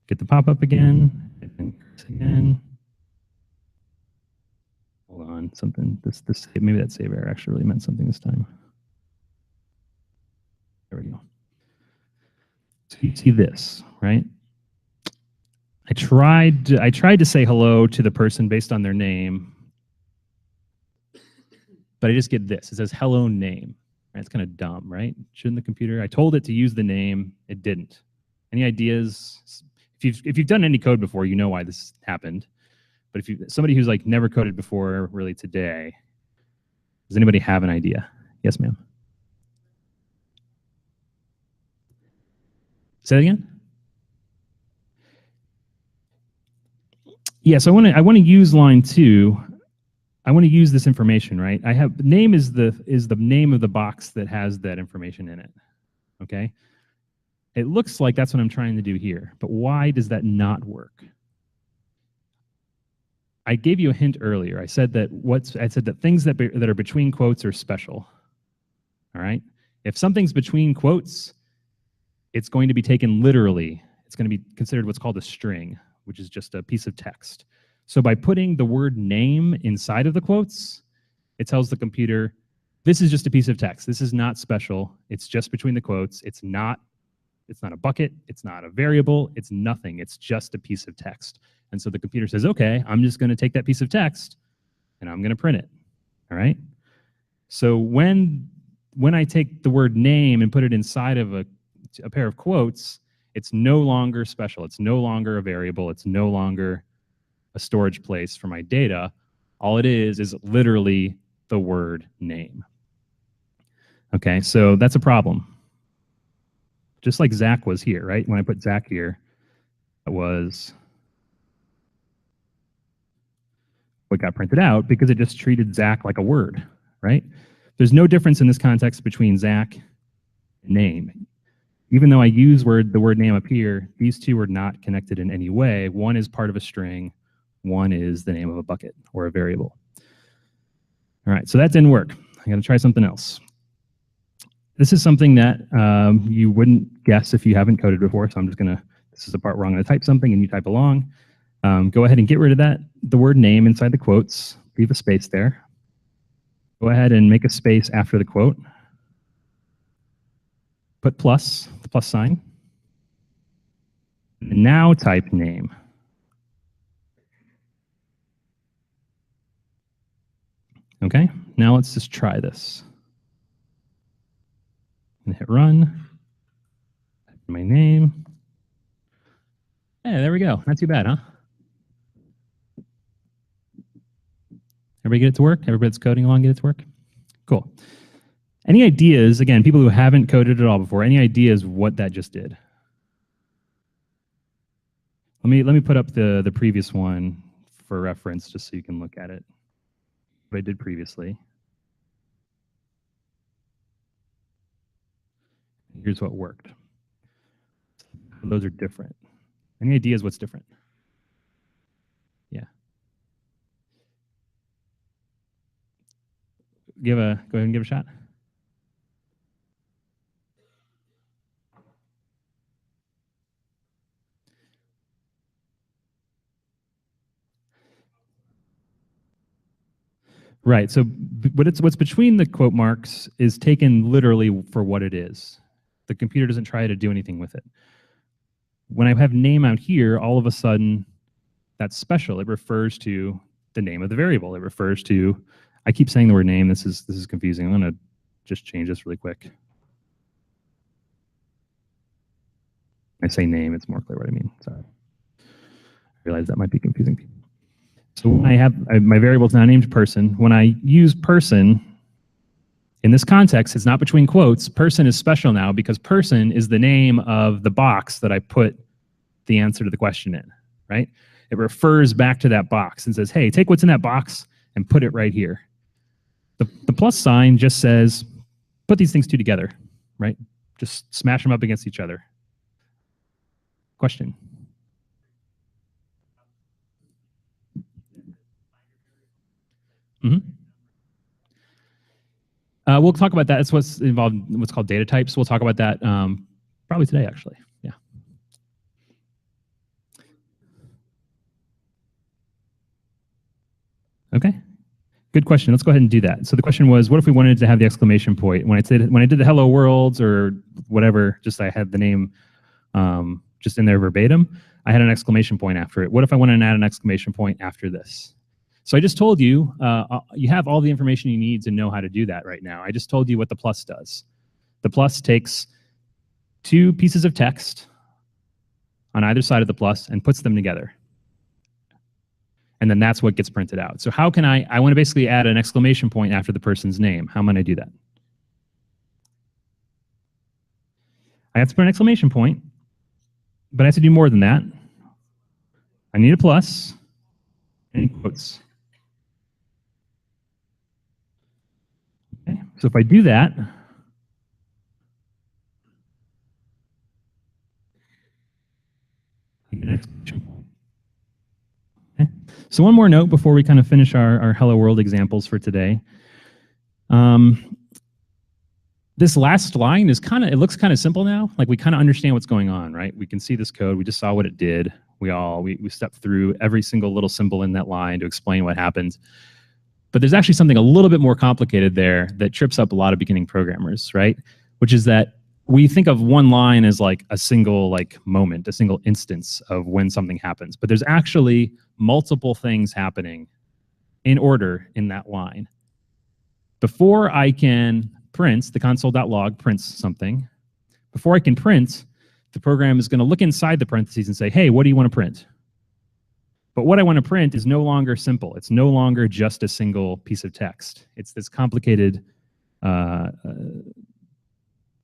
Get the pop-up again, and again. Hold on, something. Maybe that save error actually really meant something this time. There we go. So you see this, right? I tried to say hello to the person based on their name, but I just get this. It says hello name. Right? It's kind of dumb, right? Shouldn't the computer? I told it to use the name. It didn't. Any ideas? If you've done any code before, you know why this happened. But if somebody who's like never coded before, really today, does anybody have an idea? Yes, ma'am. Say that again. Yeah, so I want to use line 2. I want to use this information, right? I have name is the name of the box that has that information in it. Okay. It looks like that's what I'm trying to do here, but why does that not work? I gave you a hint earlier. I said that things that are between quotes are special. All right. If something's between quotes, it's going to be taken literally. It's going to be considered what's called a string, which is just a piece of text. So by putting the word name inside of the quotes, it tells the computer, this is just a piece of text. This is not special. It's just between the quotes. It's not a bucket. It's not a variable. It's nothing. It's just a piece of text. And so the computer says, okay, I'm just going to take that piece of text and I'm going to print it. All right. So when I take the word name and put it inside of a pair of quotes, it's no longer special. It's no longer a variable. It's no longer a storage place for my data. All it is literally the word name. Okay, so that's a problem. Just like Zach was here, right? When I put Zach here, that was what got printed out because it just treated Zach like a word, right? There's no difference in this context between Zach and name. Even though I use the word name up here, these two are not connected in any way. One is part of a string, one is the name of a bucket or a variable. All right, so that didn't work. I gotta try something else. This is something that you wouldn't guess if you haven't coded before, so I'm just gonna, this is the part where I'm gonna type something and you type along. Go ahead and get rid of that, the word name inside the quotes, leave a space there. Go ahead and make a space after the quote. Put plus, the plus sign. And now type name. Okay, now let's just try this. And hit run. Type my name. Hey, there we go. Not too bad, huh? Everybody get it to work? Everybody that's coding along get it to work? Cool. Any ideas, again, people who haven't coded at all before, any ideas what that just did? Let me put up the previous one for reference just so you can look at it. What I did previously. Here's what worked. Those are different. Any ideas what's different? Yeah. Go ahead and give it a shot. Right, so what's between the quote marks is taken literally for what it is. The computer doesn't try to do anything with it. When I have name out here, all of a sudden, that's special. It refers to the name of the variable. It refers to, I keep saying the word name, this is confusing. I'm gonna just change this really quick. I say name, it's more clear what I mean, sorry. I realize that might be confusing people. So when I have my variable is now named person, when I use person, in this context, it's not between quotes. Person is special now because person is the name of the box that I put the answer to the question in, right? It refers back to that box and says, hey, take what's in that box and put it right here. The plus sign just says, put these things two together, right? Just smash them up against each other. Question? Mm-hmm. We'll talk about that. It's what's involved in what's called data types. We'll talk about that probably today, actually. Yeah. Okay. Good question. Let's go ahead and do that. So the question was, what if we wanted to have the exclamation point? When I did the hello worlds or whatever, just I had the name just in there verbatim, I had an exclamation point after it. What if I wanted to add an exclamation point after this? So I just told you, you have all the information you need to know how to do that right now. I just told you what the plus does. The plus takes two pieces of text on either side of the plus and puts them together. And then that's what gets printed out. So how can I want to basically add an exclamation point after the person's name. How am I going to do that? I have to put an exclamation point, but I have to do more than that. I need a plus and quotes. Okay, so if I do that, okay. So one more note before we kind of finish our Hello World examples for today. This last line is it looks kind of simple now. Like we kind of understand what's going on, right? We can see this code. We just saw what it did. We stepped through every single little symbol in that line to explain what happened. But there's actually something a little bit more complicated there that trips up a lot of beginning programmers, right? Which is that we think of one line as like a single moment, a single instance of when something happens. But there's actually multiple things happening in order in that line. Before I can print, the console.log prints something. Before I can print, the program is going to look inside the parentheses and say, hey, what do you want to print? But what I want to print is no longer simple. It's no longer just a single piece of text. It's this complicated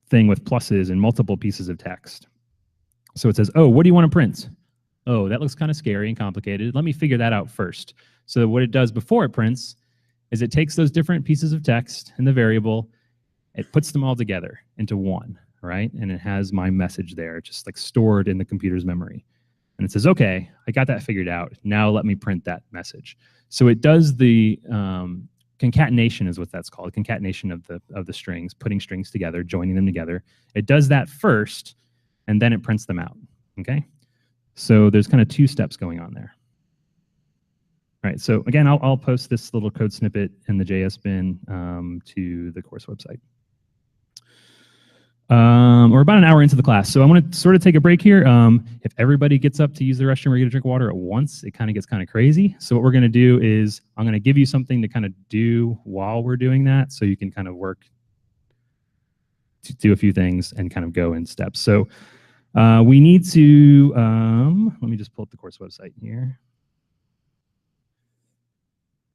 thing with pluses and multiple pieces of text. So it says, oh, what do you want to print? Oh, that looks kind of scary and complicated. Let me figure that out first. So what it does before it prints is it takes those different pieces of text and the variable, it puts them all together into one, right? And it has my message there, just like stored in the computer's memory. And it says, okay, I got that figured out. Now let me print that message. So it does the concatenation is what that's called, concatenation of the strings, putting strings together, joining them together. It does that first, and then it prints them out, okay? So there's kind of two steps going on there. All right, so again, I'll post this little code snippet in the JS bin to the course website. We're about an hour into the class, so I want to sort of take a break here. If everybody gets up to use the restroom or get a drink of water at once, it kind of gets kind of crazy. So what we're going to do is I'm going to give you something to kind of do while we're doing that, so you can kind of work to do a few things and kind of go in steps. So we need to, let me just pull up the course website here.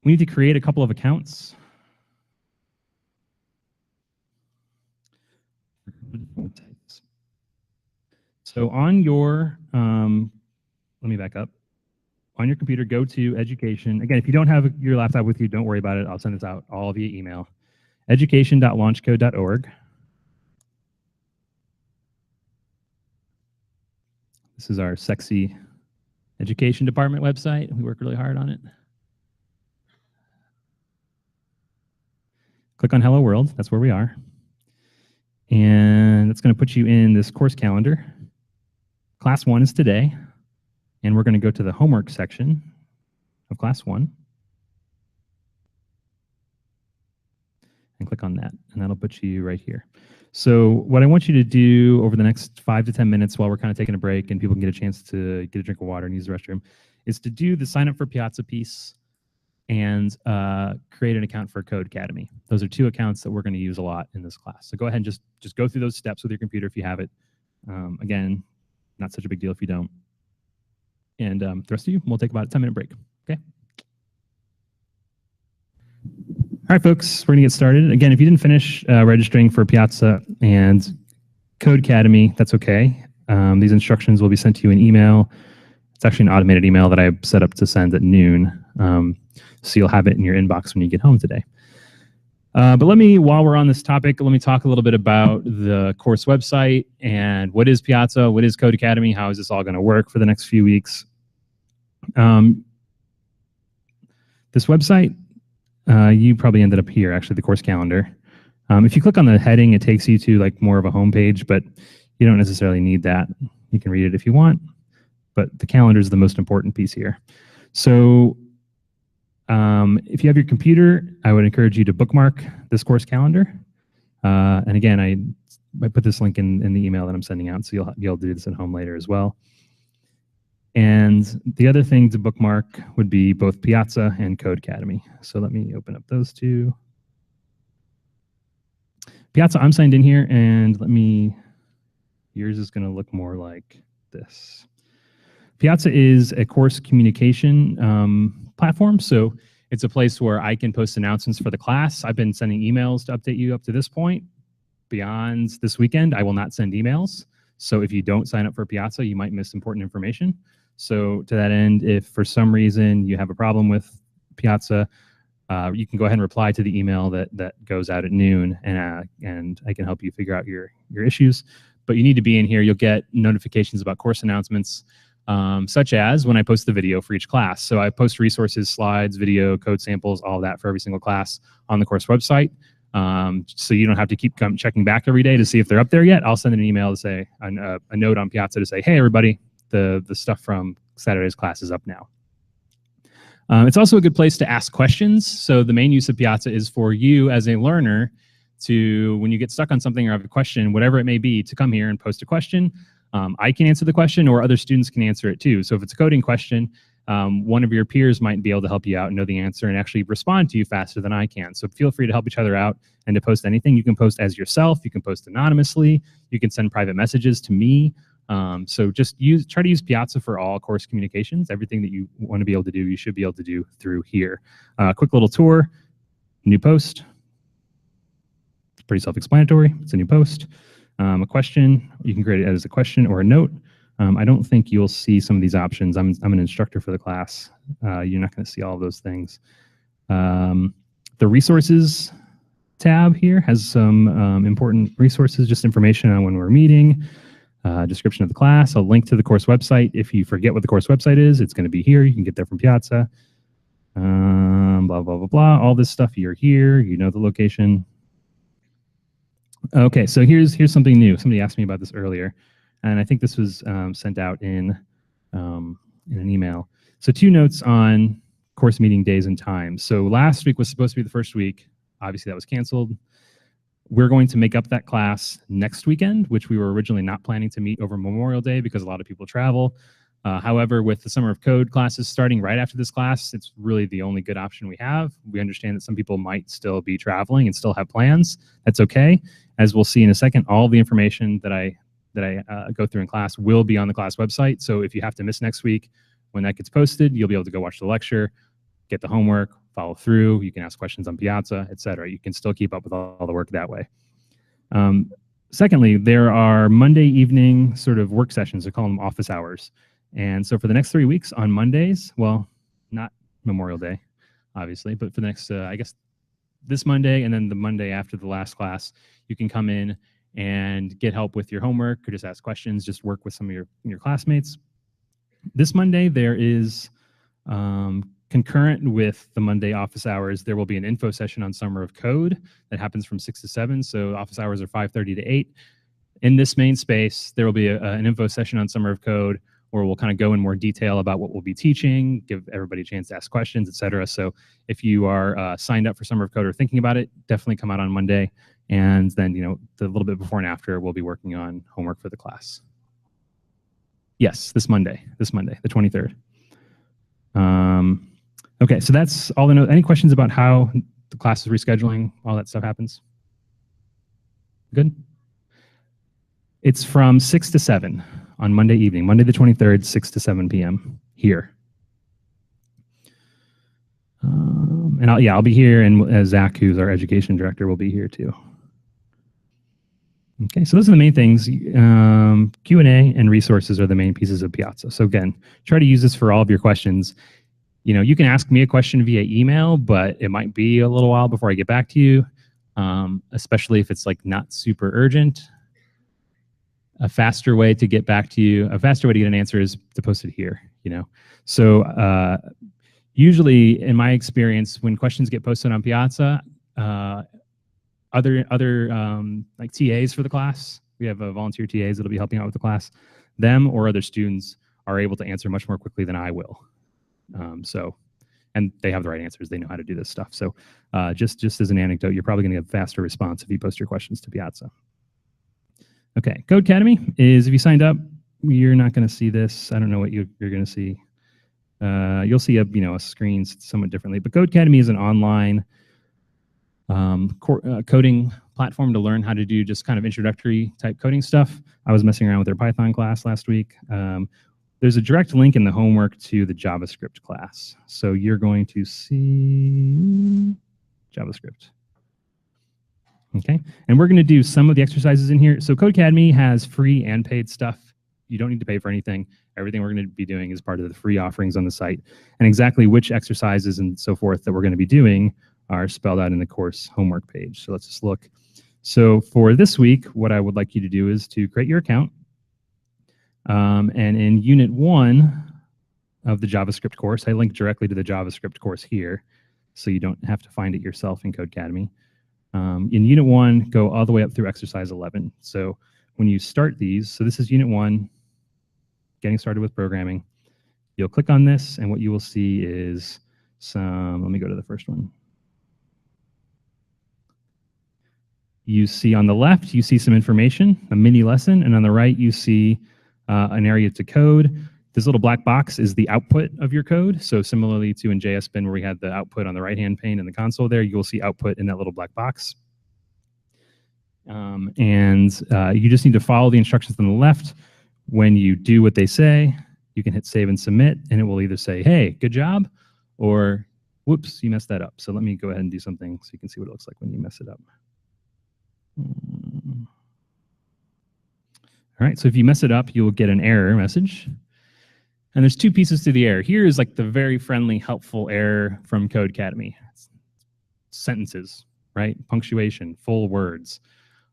We need to create a couple of accounts. So on your, let me back up. On your computer, go to education. Again, if you don't have your laptop with you, don't worry about it. I'll send this out all via email. education.launchcode.org. This is our sexy education department website. We work really hard on it. Click on Hello World. That's where we are. And it's going to put you in this course calendar. Class 1 is today. And we're going to go to the homework section of Class 1. And click on that. And that'll put you right here. So what I want you to do over the next 5 to 10 minutes while we're kind of taking a break and people can get a chance to get a drink of water and use the restroom is to do the sign up for Piazza piece and create an account for Codecademy. Those are 2 accounts that we're going to use a lot in this class. So go ahead and just go through those steps with your computer if you have it. Again, not such a big deal if you don't. And the rest of you, we'll take about a 10-minute break, okay? All right, folks, we're going to get started. Again, if you didn't finish registering for Piazza and Codecademy, that's okay. These instructions will be sent to you in email. It's actually an automated email that I set up to send at noon. So you'll have it in your inbox when you get home today. But while we're on this topic, let me talk a little bit about the course website and what is Piazza, what is Codecademy, how is this all going to work for the next few weeks. This website, you probably ended up here, actually, the course calendar. If you click on the heading, it takes you to like more of a home page, but you don't necessarily need that. You can read it if you want, but the calendar is the most important piece here. So if you have your computer, I would encourage you to bookmark this course calendar. And again, I put this link in the email that I'm sending out, so you'll be able to do this at home later as well. And the other thing to bookmark would be both Piazza and Codecademy. So let me open up those 2. Piazza, I'm signed in here, and yours is going to look more like this. Piazza is a course communication platform. So it's a place where I can post announcements for the class. I've been sending emails to update you up to this point. Beyond this weekend, I will not send emails. So if you don't sign up for Piazza, you might miss important information. So to that end, if for some reason you have a problem with Piazza, you can go ahead and reply to the email that goes out at noon, and I can help you figure out your issues. But you need to be in here. You'll get notifications about course announcements, such as when I post the video for each class. So I post resources, slides, video, code samples, all of that for every single class on the course website. So you don't have to keep checking back every day to see if they're up there yet. I'll send an email to say, a note on Piazza to say, hey, everybody, the stuff from Saturday's class is up now. It's also a good place to ask questions. So the main use of Piazza is for you as a learner to, when you get stuck on something or have a question, whatever it may be, to come here and post a question. I can answer the question, or other students can answer it too. So if it's a coding question, one of your peers might be able to help you out and know the answer and actually respond to you faster than I can. So feel free to help each other out and to post anything. You can post as yourself. You can post anonymously. You can send private messages to me. So just try to use Piazza for all course communications. Everything that you want to be able to do, you should be able to do through here. Quick little tour, new post. It's pretty self-explanatory. It's a new post. A question, you can create it as a question or a note. I don't think you'll see some of these options. I'm an instructor for the class. You're not going to see all of those things. The resources tab here has some important resources, just information on when we're meeting, description of the class, a link to the course website. If you forget what the course website is, it's going to be here. You can get there from Piazza. Blah, blah, blah, blah. All this stuff, you're here. You know the location. Okay, so here's something new. Somebody asked me about this earlier, and I think this was sent out in an email. So 2 notes on course meeting days and times. So last week was supposed to be the first week. Obviously, that was canceled. We're going to make up that class next weekend, which we were originally not planning to meet over Memorial Day because a lot of people travel. However, with the Summer of Code classes starting right after this class, it's really the only good option we have. We understand that some people might still be traveling and still have plans. That's okay. As we'll see in a second, all the information that I go through in class will be on the class website. So if you have to miss next week, when that gets posted, you'll be able to go watch the lecture, get the homework, follow through. You can ask questions on Piazza, etc. You can still keep up with all the work that way. Secondly, there are Monday evening sort of work sessions. They call them office hours. And so for the next 3 weeks on Mondays, well, not Memorial Day, obviously, but for the next, I guess, this Monday and then the Monday after the last class, you can come in and get help with your homework or just ask questions, just work with some of your classmates. This Monday, there is, concurrent with the Monday office hours, there will be an info session on Summer of Code that happens from 6 to 7. So office hours are 5:30 to 8. In this main space, there will be an info session on Summer of Code where we'll kind of go in more detail about what we'll be teaching, give everybody a chance to ask questions, etc. So if you are signed up for Summer of Code or thinking about it, definitely come out on Monday. And then, the little bit before and after, we'll be working on homework for the class. Yes, this Monday, the 23rd. Okay, so that's all the notes. Any questions about how the class is rescheduling, all that stuff happens? Good? It's from 6 to 7 on Monday evening, Monday the 23rd, 6 to 7 p.m. here. And I'll be here, and Zach, who's our education director, will be here too. Okay, so those are the main things. Q&A and resources are the main pieces of Piazza. So again, try to use this for all of your questions. You can ask me a question via email, but it might be a little while before I get back to you, especially if it's like not super urgent. A faster way to get back to you, a faster way to get an answer is to post it here, So usually, in my experience, when questions get posted on Piazza, other like TAs for the class, we have volunteer TAs that'll be helping out with the class, them or other students are able to answer much more quickly than I will. And they have the right answers. They know how to do this stuff. So just as an anecdote, you're probably going to get a faster response if you post your questions to Piazza. Okay, Codecademy is, if you signed up, you're not going to see this. I don't know what you're going to see. You'll see a screen somewhat differently. But Codecademy is an online coding platform to learn how to do just kind of introductory type coding stuff. I was messing around with their Python class last week. There's a direct link in the homework to the JavaScript class. So you're going to see JavaScript. Okay, and we're going to do some of the exercises in here. So Codecademy has free and paid stuff. You don't need to pay for anything. Everything we're going to be doing is part of the free offerings on the site. And exactly which exercises and so forth that we're going to be doing are spelled out in the course homework page. So let's just look. So for this week, what I would like you to do is to create your account. And in Unit 1 of the JavaScript course, I link directly to the JavaScript course here, so you don't have to find it yourself in Codecademy. In Unit 1, go all the way up through Exercise 11. So when you start these, so this is Unit 1, getting started with programming. You'll click on this, and what you will see is some, let me go to the first one. You see on the left, you see some information, a mini lesson, and on the right, you see an area to code. This little black box is the output of your code. So similarly to in JSBin where we had the output on the right-hand pane in the console there, you'll see output in that little black box. You just need to follow the instructions on the left. When you do what they say, you can hit save and submit, and it will either say, hey, good job, or whoops, you messed that up. So let me go ahead and do something so you can see what it looks like when you mess it up. All right, so if you mess it up, you'll get an error message. And there's two pieces to the error. Here is like the very friendly, helpful error from Codecademy. Sentences, right? Punctuation, full words.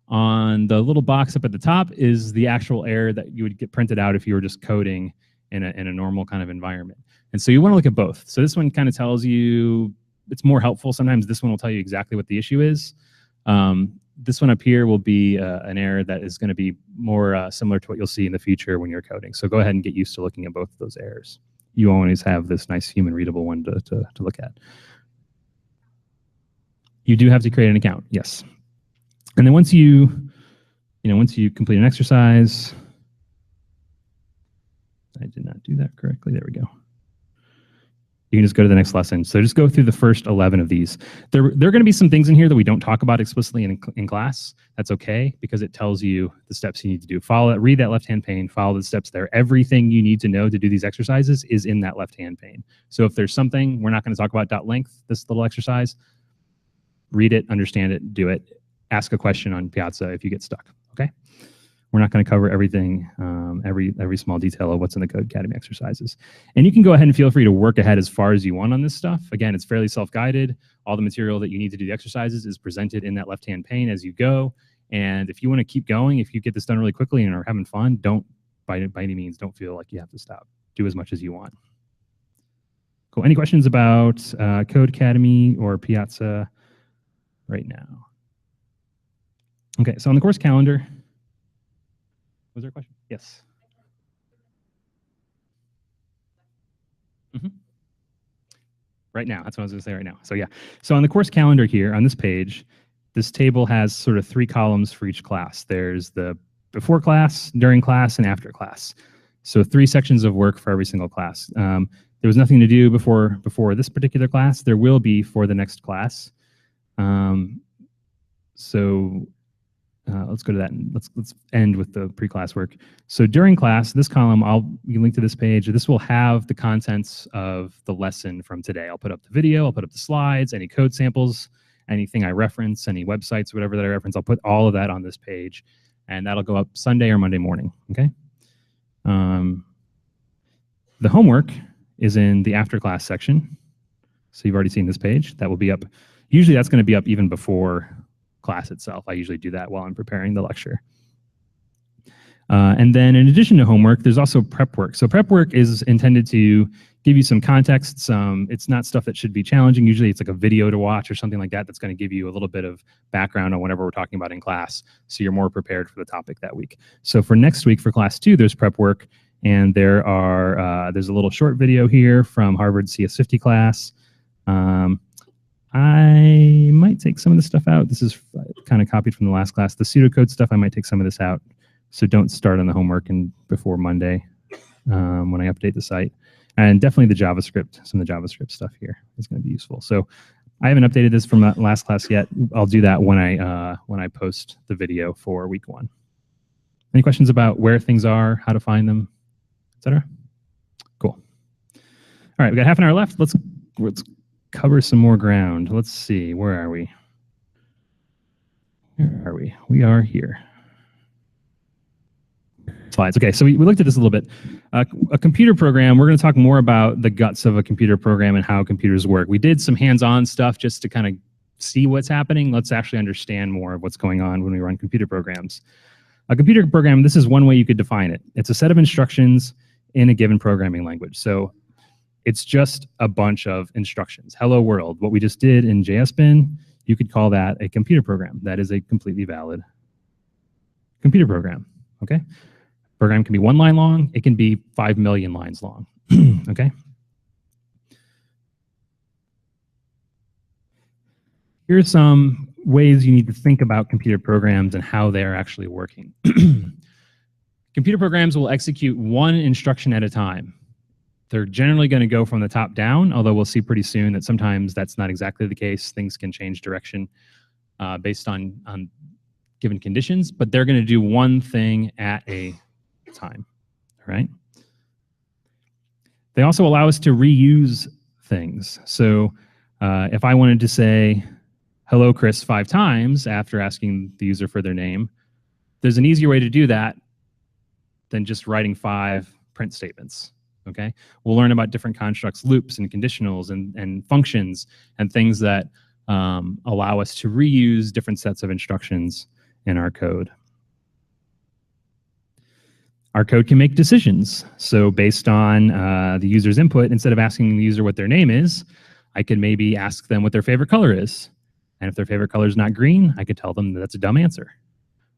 On the little box up at the top is the actual error that you would get printed out if you were just coding in a normal kind of environment. And so you want to look at both. So this one kind of tells you, it's more helpful. Sometimes this one will tell you exactly what the issue is. This one up here will be an error that is going to be more similar to what you'll see in the future when you're coding. So go ahead and get used to looking at both of those errors. You always have this nice human readable one to look at. You do have to create an account, yes. And then once you complete an exercise, I did not do that correctly. There we go. You can just go to the next lesson. So just go through the first 11 of these. There are going to be some things in here that we don't talk about explicitly in class. That's okay, because it tells you the steps you need to do. Follow it, read that left-hand pane, follow the steps there. Everything you need to know to do these exercises is in that left-hand pane. So if there's something, we're not going to talk about .length, this little exercise, read it, understand it, do it. Ask a question on Piazza if you get stuck, okay? We're not going to cover everything, every small detail of what's in the Codecademy exercises. And you can go ahead and feel free to work ahead as far as you want on this stuff. Again, it's fairly self-guided. All the material that you need to do the exercises is presented in that left-hand pane as you go. And if you want to keep going, if you get this done really quickly and are having fun, don't, by any means, don't feel like you have to stop. Do as much as you want. Cool. Any questions about Codecademy or Piazza right now? Okay, so on the course calendar, was there a question? Yes. Right now, that's what I was going to say right now. So yeah, so on the course calendar here, on this page, this table has sort of 3 columns for each class. There's the before class, during class, and after class. So 3 sections of work for every single class. There was nothing to do before this particular class. There will be for the next class. Let's go to that and let's end with the pre-class work. So during class, this column, you can link to this page. This will have the contents of the lesson from today. I'll put up the video, I'll put up the slides, any code samples, anything I reference, any websites, whatever that I reference, I'll put all of that on this page, and that'll go up Sunday or Monday morning, okay? The homework is in the after class section. So you've already seen this page. That will be up. Usually that's going to be up even before class itself. I usually do that while I'm preparing the lecture. And then in addition to homework, there's also prep work. So prep work is intended to give you some context. It's not stuff that should be challenging. Usually it's like a video to watch or something like that that's going to give you a little bit of background on whatever we're talking about in class, so you're more prepared for the topic that week. So for next week, for class 2, there's prep work, and there's a little short video here from Harvard CS50 class. I might take some of this stuff out. This is kind of copied from the last class. The pseudocode stuff, I might take some of this out. So don't start on the homework before Monday when I update the site. And definitely the JavaScript, some of the JavaScript stuff here is going to be useful. So I haven't updated this from last class yet. I'll do that when I post the video for week 1. Any questions about where things are, how to find them, etc.? Cool. All right, we got half an hour left. Let's cover some more ground. Let's see, where are we? Where are we? We are here. Slides. Okay, so we looked at this a little bit. A computer program, we're going to talk more about the guts of a computer program and how computers work. We did some hands-on stuff just to kind of see what's happening. Let's actually understand more of what's going on when we run computer programs. A computer program, this is one way you could define it. It's a set of instructions in a given programming language. So it's just a bunch of instructions. Hello world, what we just did in JSBin, you could call that a computer program. That is a completely valid computer program, okay? Program can be 1 line long, it can be 5 million lines long, okay? Here's some ways you need to think about computer programs and how they're actually working. Computer programs will execute 1 instruction at a time. They're generally going to go from the top down, although we'll see pretty soon that sometimes that's not exactly the case. Things can change direction based on given conditions, but they're going to do 1 thing at a time, right? They also allow us to reuse things. So if I wanted to say, hello, Chris, 5 times after asking the user for their name, there's an easier way to do that than just writing 5 print statements, okay? We'll learn about different constructs, loops and conditionals and functions and things that allow us to reuse different sets of instructions in our code. Our code can make decisions. So based on the user's input, instead of asking the user what their name is, I could maybe ask them what their favorite color is. And if their favorite color is not green, I could tell them that that's a dumb answer.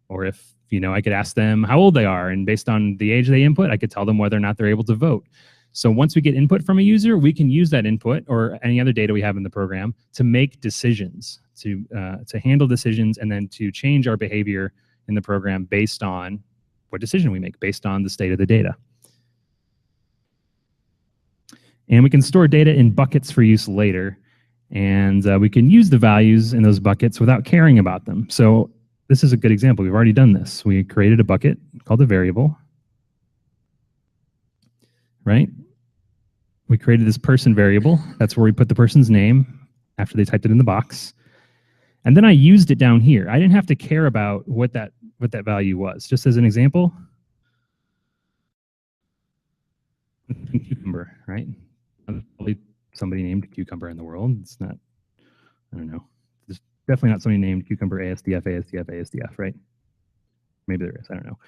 Or if, I could ask them how old they are, and based on the age they input, I could tell them whether or not they're able to vote. So once we get input from a user, we can use that input or any other data we have in the program to make decisions, to handle decisions, and then to change our behavior in the program based on what decision we make, based on the state of the data. And we can store data in buckets for use later, and we can use the values in those buckets without caring about them. So this is a good example. We've already done this. We created a bucket called a variable, right? We created this person variable. That's where we put the person's name after they typed it in the box. And then I used it down here. I didn't have to care about what that value was. Just as an example, cucumber, right? Probably somebody named Cucumber in the world. It's not, I don't know. There's definitely not somebody named Cucumber ASDF, ASDF, ASDF, right? Maybe there is, I don't know.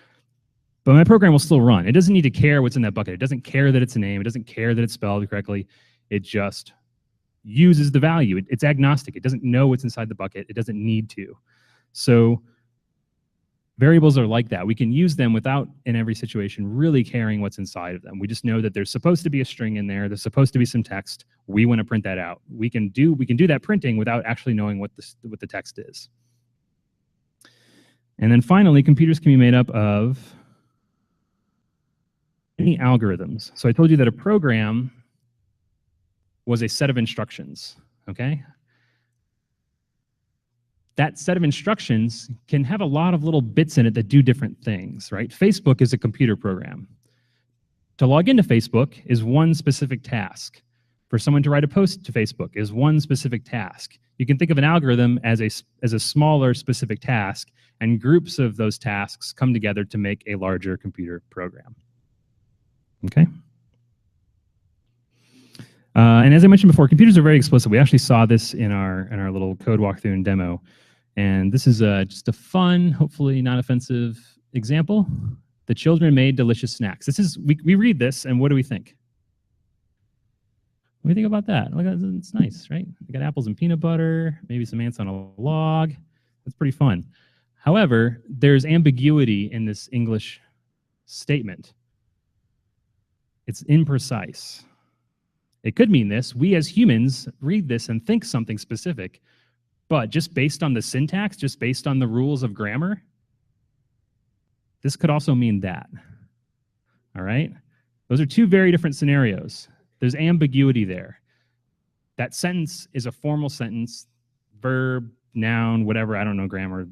But my program will still run. It doesn't need to care what's in that bucket. It doesn't care that it's a name. It doesn't care that it's spelled correctly. It just uses the value. It's agnostic. It doesn't know what's inside the bucket. It doesn't need to. So variables are like that. We can use them without, in every situation, really caring what's inside of them. We just know that there's supposed to be a string in there. There's supposed to be some text. We want to print that out. We can do that printing without actually knowing what the text is. And then finally, computers can be made up of any algorithms. So I told you that a program was a set of instructions, okay? That set of instructions can have a lot of little bits in it that do different things, right? Facebook is a computer program. To log into Facebook is one specific task. For someone to write a post to Facebook is one specific task. You can think of an algorithm as a smaller specific task, and groups of those tasks come together to make a larger computer program. Okay? And as I mentioned before, computers are very explicit. We actually saw this in our little code walkthrough and demo. And this is just a fun, hopefully not offensive example. The children made delicious snacks. This is, we read this, and what do we think? What do you think about that? Look, it's nice, right? We got apples and peanut butter, maybe some ants on a log. That's pretty fun. However, there's ambiguity in this English statement. It's imprecise. It could mean this. We as humans read this and think something specific, but just based on the syntax, just based on the rules of grammar, this could also mean that. All right? Those are two very different scenarios. There's ambiguity there. That sentence is a formal sentence, verb, noun, whatever. I don't know grammar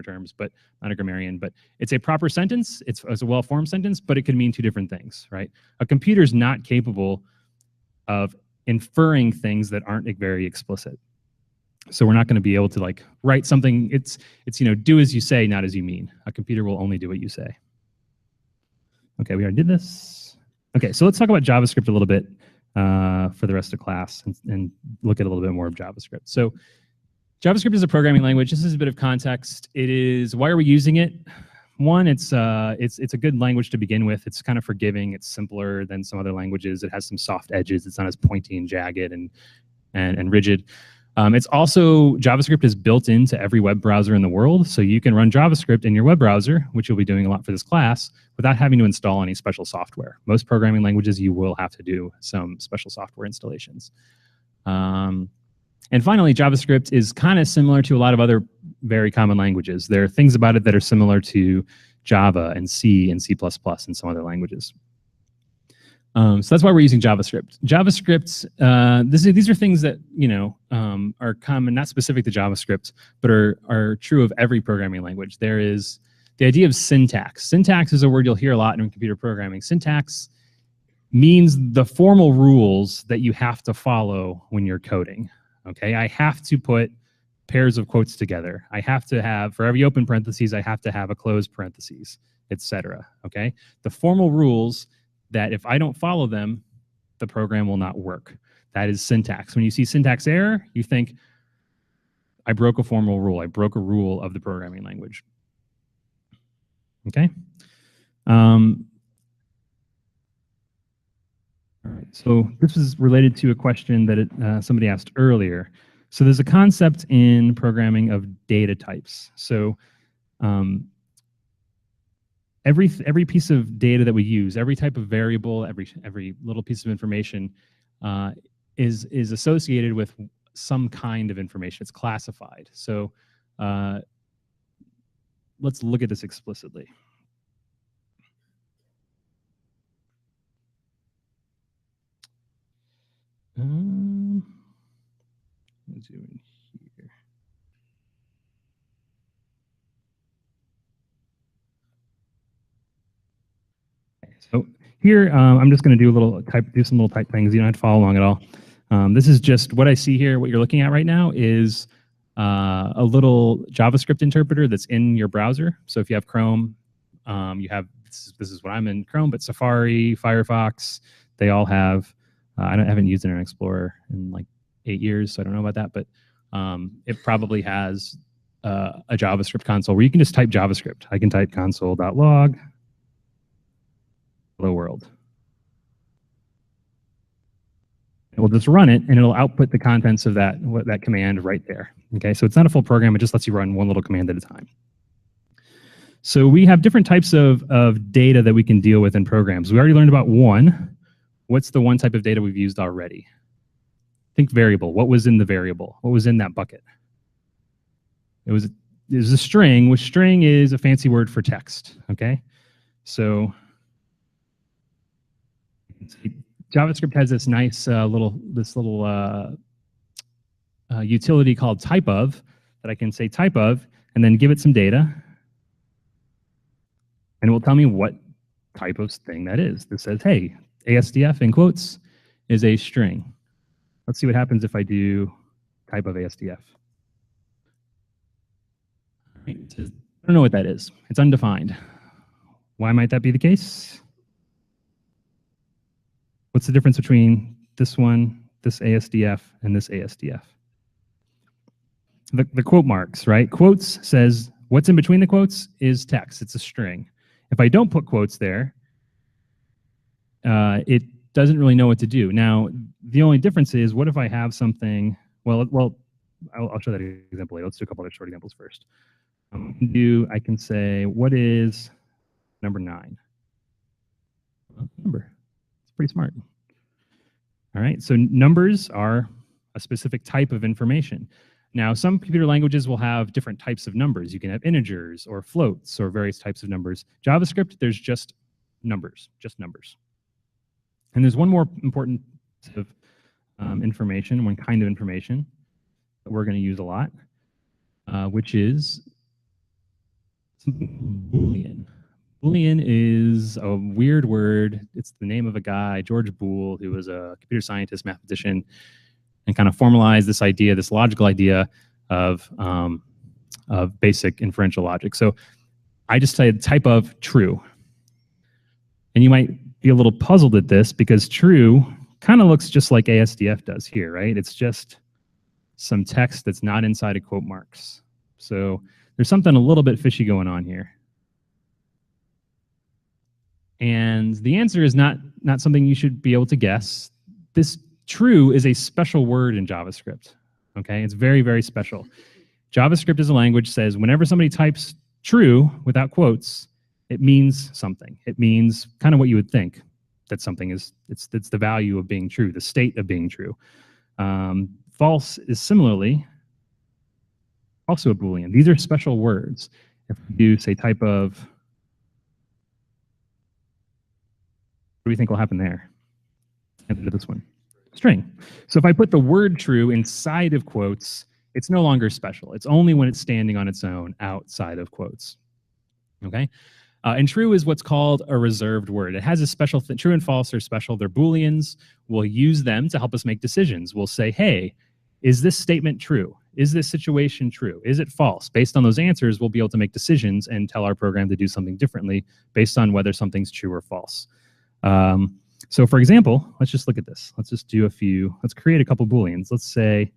terms, but not a grammarian. But it's a proper sentence. It's a well-formed sentence, but it could mean two different things, right? A computer is not capable of inferring things that aren't very explicit. So we're not going to be able to like write something. It's do as you say, not as you mean. A computer will only do what you say. Okay, we already did this. Okay, so let's talk about JavaScript a little bit for the rest of class and look at a little bit more of JavaScript. So JavaScript is a programming language. This is a bit of context. It is, why are we using it? One, it's a good language to begin with. It's kind of forgiving. It's simpler than some other languages. It has some soft edges. It's not as pointy and jagged and rigid. It's also, JavaScript is built into every web browser in the world, so you can run JavaScript in your web browser, which you'll be doing a lot for this class, without having to install any special software. Most programming languages, you will have to do some special software installations. And finally, JavaScript is kind of similar to a lot of other very common languages. There are things about it that are similar to Java and C and C++ and some other languages. So that's why we're using JavaScript. JavaScript, these are things that are common, not specific to JavaScript, but are true of every programming language. There is the idea of syntax. Syntax is a word you'll hear a lot in computer programming. Syntax means the formal rules that you have to follow when you're coding. Okay, I have to put pairs of quotes together. I have to have, for every open parentheses, I have to have a closed parentheses, etc. Okay, the formal rules that if I don't follow them, the program will not work. That is syntax. When you see syntax error, you think, I broke a formal rule. I broke a rule of the programming language. Okay. All right. So this is related to a question that somebody asked earlier. So there's a concept in programming of data types. So every piece of data that we use, every type of variable, every little piece of information is associated with some kind of information. It's classified. So let's look at this explicitly. Let's do it here. So here, I'm just going to do some little type things. You don't have to follow along at all. This is just what I see here. What you're looking at right now is a little JavaScript interpreter that's in your browser. So if you have Chrome, you have this is what I'm in Chrome, but Safari, Firefox, they all have. I haven't used Internet Explorer in like 8 years, so I don't know about that, but it probably has a JavaScript console where you can just type JavaScript. I can type console.log. Hello world. And we'll just run it, and it'll output the contents of that command right there. Okay, so it's not a full program; it just lets you run one little command at a time. So we have different types of data that we can deal with in programs. We already learned about one. What's the one type of data we've used already? Think variable. What was in the variable? What was in that bucket? It was a string, which string is a fancy word for text. Okay, so JavaScript has this nice little utility called typeof that I can say typeof and then give it some data, and it will tell me what type of thing that is. This says, hey, ASDF in quotes is a string. Let's see what happens if I do type of ASDF. I don't know what that is. It's undefined. Why might that be the case? What's the difference between this one, this ASDF, and this ASDF? The quote marks, right? Quotes says what's in between the quotes is text. It's a string. If I don't put quotes there, it doesn't really know what to do. Now, the only difference is, what if I have something? Well, I'll show that example later. Let's do a couple other short examples first. I can say, what is number 9? Number. It's pretty smart. All right, so numbers are a specific type of information. Now, some computer languages will have different types of numbers. You can have integers or floats or various types of numbers. JavaScript, there's just numbers, And there's one more important piece of information, one kind of information that we're going to use a lot, which is Boolean. Boolean is a weird word. It's the name of a guy, George Boole, who was a computer scientist, mathematician, and kind of formalized this idea, this logical idea of basic inferential logic. So I just said type of true. And you might be a little puzzled at this because true kind of looks just like ASDF does here, right? It's just some text that's not inside of quote marks. So there's something a little bit fishy going on here. And the answer is not something you should be able to guess. This true is a special word in JavaScript. Okay, it's very, very special. JavaScript as a language says whenever somebody types true without quotes, it means something. It means kind of what you would think that something is. It's the value of being true, the state of being true. False is similarly also a Boolean. These are special words. If you say type of, what do you think will happen there? Into this one, string. So if I put the word true inside of quotes, it's no longer special. It's only when it's standing on its own outside of quotes. Okay. And true is what's called a reserved word. It has a special thing. True and false are special. They're Booleans. We'll use them to help us make decisions. We'll say, hey, is this statement true? Is this situation true? Is it false? Based on those answers, we'll be able to make decisions and tell our program to do something differently based on whether something's true or false. So for example, let's just look at this. Let's just do let's create a couple Booleans. Let's say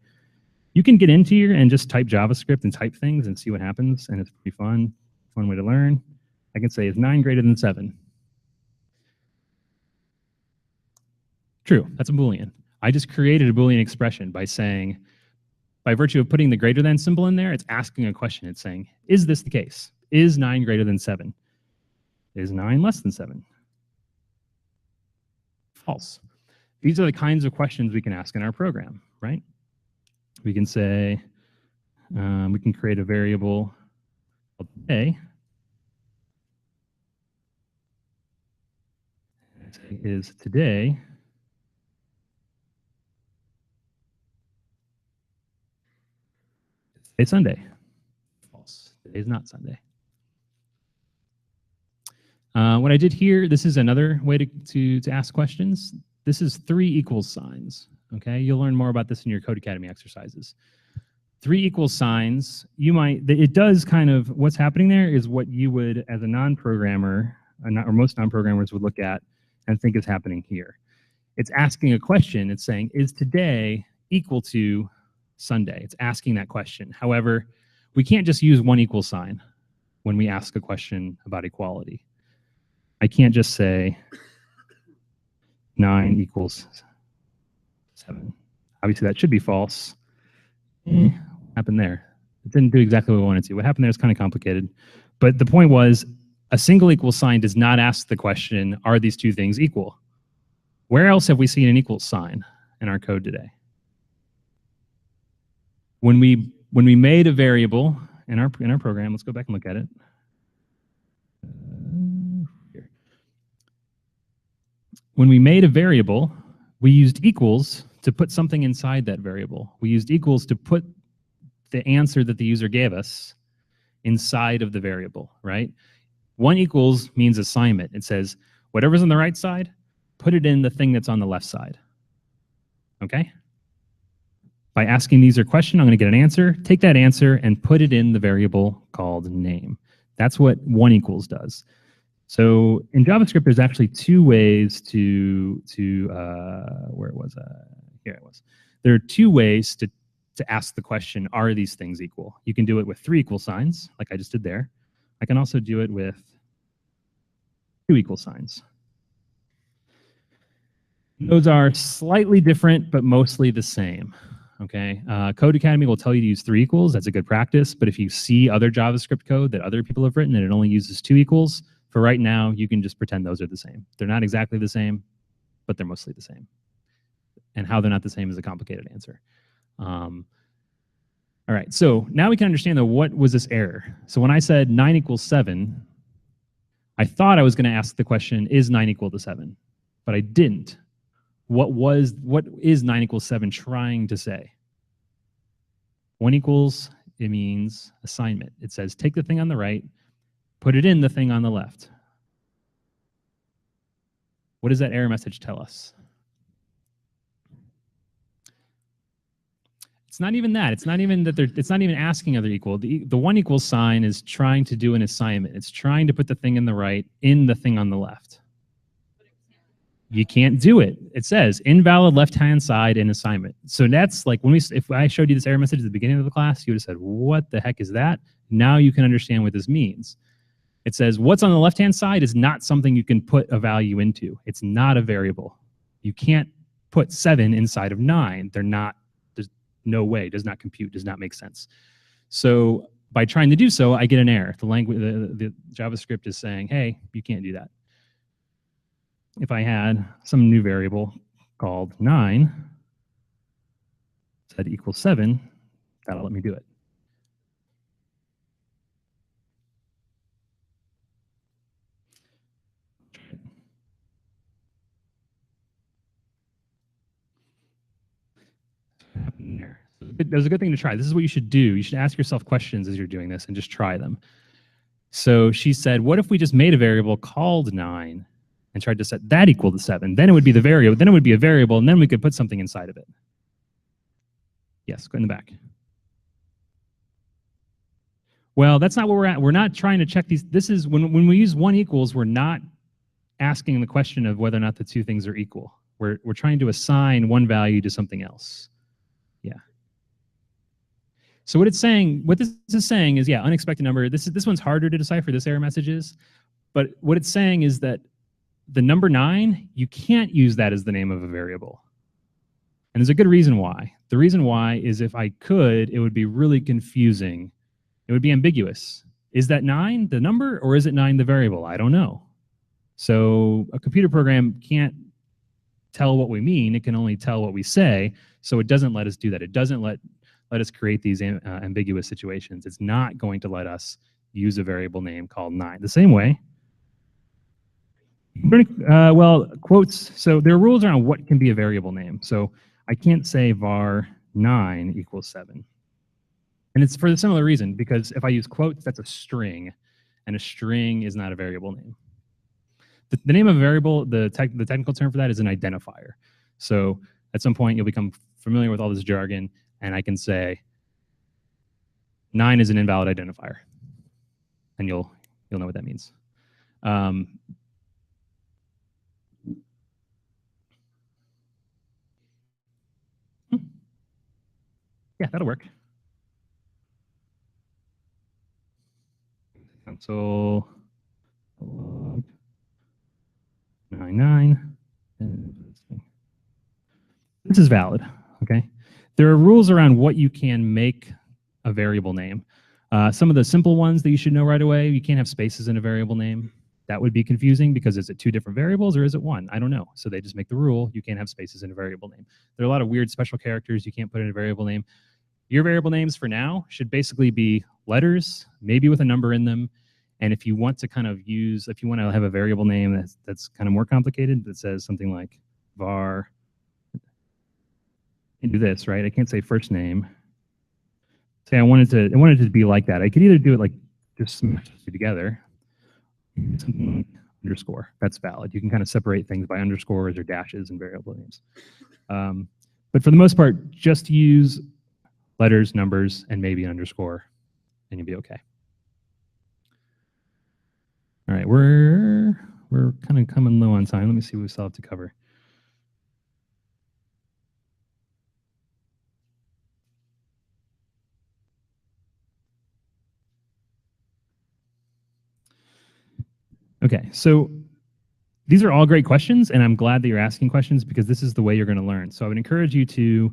you can get into here and just type JavaScript and type things and see what happens. And it's pretty fun way to learn. I can say, is 9 greater than 7? True, that's a Boolean. I just created a Boolean expression by saying, by virtue of putting the greater than symbol in there, it's asking a question. It's saying, is this the case? Is 9 greater than 7? Is 9 less than 7? False. These are the kinds of questions we can ask in our program, right? We can say, we can create a variable called A. Is today it's Sunday? False. Today is not Sunday. What I did here, this is another way to ask questions. This is 3 equals signs. Okay, you'll learn more about this in your Codecademy exercises. 3 equals signs. It does kind of, what's happening there is what you would, as a non-programmer, or most non-programmers would look at and think is happening here. It's asking a question. It's saying, is today equal to Sunday? It's asking that question. However, we can't just use 1 equal sign when we ask a question about equality. I can't just say 9 equals 7. Obviously, that should be false. What happened there? It didn't do exactly what we wanted to. What happened there is kind of complicated. But the point was, a single equal sign does not ask the question, are these 2 things equal? Where else have we seen an equal sign in our code today? When we made a variable in our program, let's go back and look at it. Here. When we made a variable, we used equals to put something inside that variable. We used equals to put the answer that the user gave us inside of the variable, right? 1 equals means assignment. It says, whatever's on the right side, put it in the thing that's on the left side. Okay? By asking these a question, I'm going to get an answer. Take that answer and put it in the variable called name. That's what 1 equals does. So in JavaScript, there's actually 2 ways where was I? Here it was. There are 2 ways to ask the question, are these things equal? You can do it with 3 equal signs, like I just did there. I can also do it with 2 equal signs. Those are slightly different, but mostly the same. Okay, Codecademy will tell you to use 3 equals. That's a good practice. But if you see other JavaScript code that other people have written and it only uses 2 equals, for right now, you can just pretend those are the same. They're not exactly the same, but they're mostly the same. And how they're not the same is a complicated answer. All right, so now we can understand though, what was this error? So when I said 9 equals 7, I thought I was going to ask the question, is 9 equal to 7? But I didn't. What is 9 equals 7 trying to say? 1 equals, it means assignment. It says take the thing on the right, put it in the thing on the left. What does that error message tell us? It's not even that. It's not even that it's not even asking are they equal. The 1 equals sign is trying to do an assignment. It's trying to put the thing in the right in the thing on the left. You can't do it. It says invalid left-hand side in assignment. So that's like if I showed you this error message at the beginning of the class, you would have said, what the heck is that? Now you can understand what this means. It says what's on the left-hand side is not something you can put a value into. It's not a variable. You can't put 7 inside of 9. They're not, there's no way, does not compute, does not make sense. So by trying to do so, I get an error. The language, the JavaScript is saying, hey, you can't do that. If I had some new variable called 9, said equals 7, that'll let me do it. There's a good thing to try. This is what you should do. You should ask yourself questions as you're doing this and just try them. So she said, what if we just made a variable called 9 and tried to set that equal to 7? Then it would be the variable, then it would be a variable, and then we could put something inside of it. Yes, go in the back. Well, that's not where we're at. We're not trying to check these. This is when we use 1 equals, we're not asking the question of whether or not the two things are equal. We're trying to assign one value to something else. Yeah. So what it's saying, what this is saying is, yeah, unexpected number. This one's harder to decipher, this error message is. But what it's saying is that the number 9, you can't use that as the name of a variable. And there's a good reason why. The reason why is if I could, it would be really confusing. It would be ambiguous. Is that 9 the number, or is it 9 the variable? I don't know. So a computer program can't tell what we mean. It can only tell what we say. So it doesn't let us do that. It doesn't let us create these ambiguous situations. It's not going to let us use a variable name called 9. The same way, well, quotes. So there are rules around what can be a variable name. So I can't say var 9 equals 7. And it's for a similar reason, because if I use quotes, that's a string, and a string is not a variable name. The name of a variable, the technical term for that is an identifier. So at some point, you'll become familiar with all this jargon, and I can say 9 is an invalid identifier, and you'll know what that means. Yeah, that'll work. Console log 99. This is valid, okay? There are rules around what you can make a variable name. Some of the simple ones that you should know right away, you can't have spaces in a variable name. That would be confusing because is it 2 different variables or is it 1? I don't know. So they just make the rule, you can't have spaces in a variable name. There are a lot of weird special characters you can't put in a variable name. Your variable names for now should basically be letters, maybe with a number in them. And if you want to kind of use, if you want to have a variable name that's kind of more complicated, that says something like var, and do this, right? I can't say first name. Say I wanted it to be like that. I could either do it like just smash it together, something like underscore. That's valid. You can kind of separate things by underscores or dashes in variable names. But for the most part, just use letters, numbers, and maybe an underscore, and you'll be okay. All right, we're kind of coming low on time. Let me see what we still have to cover. Okay, so these are all great questions, and I'm glad that you're asking questions because this is the way you're going to learn. So I would encourage you to,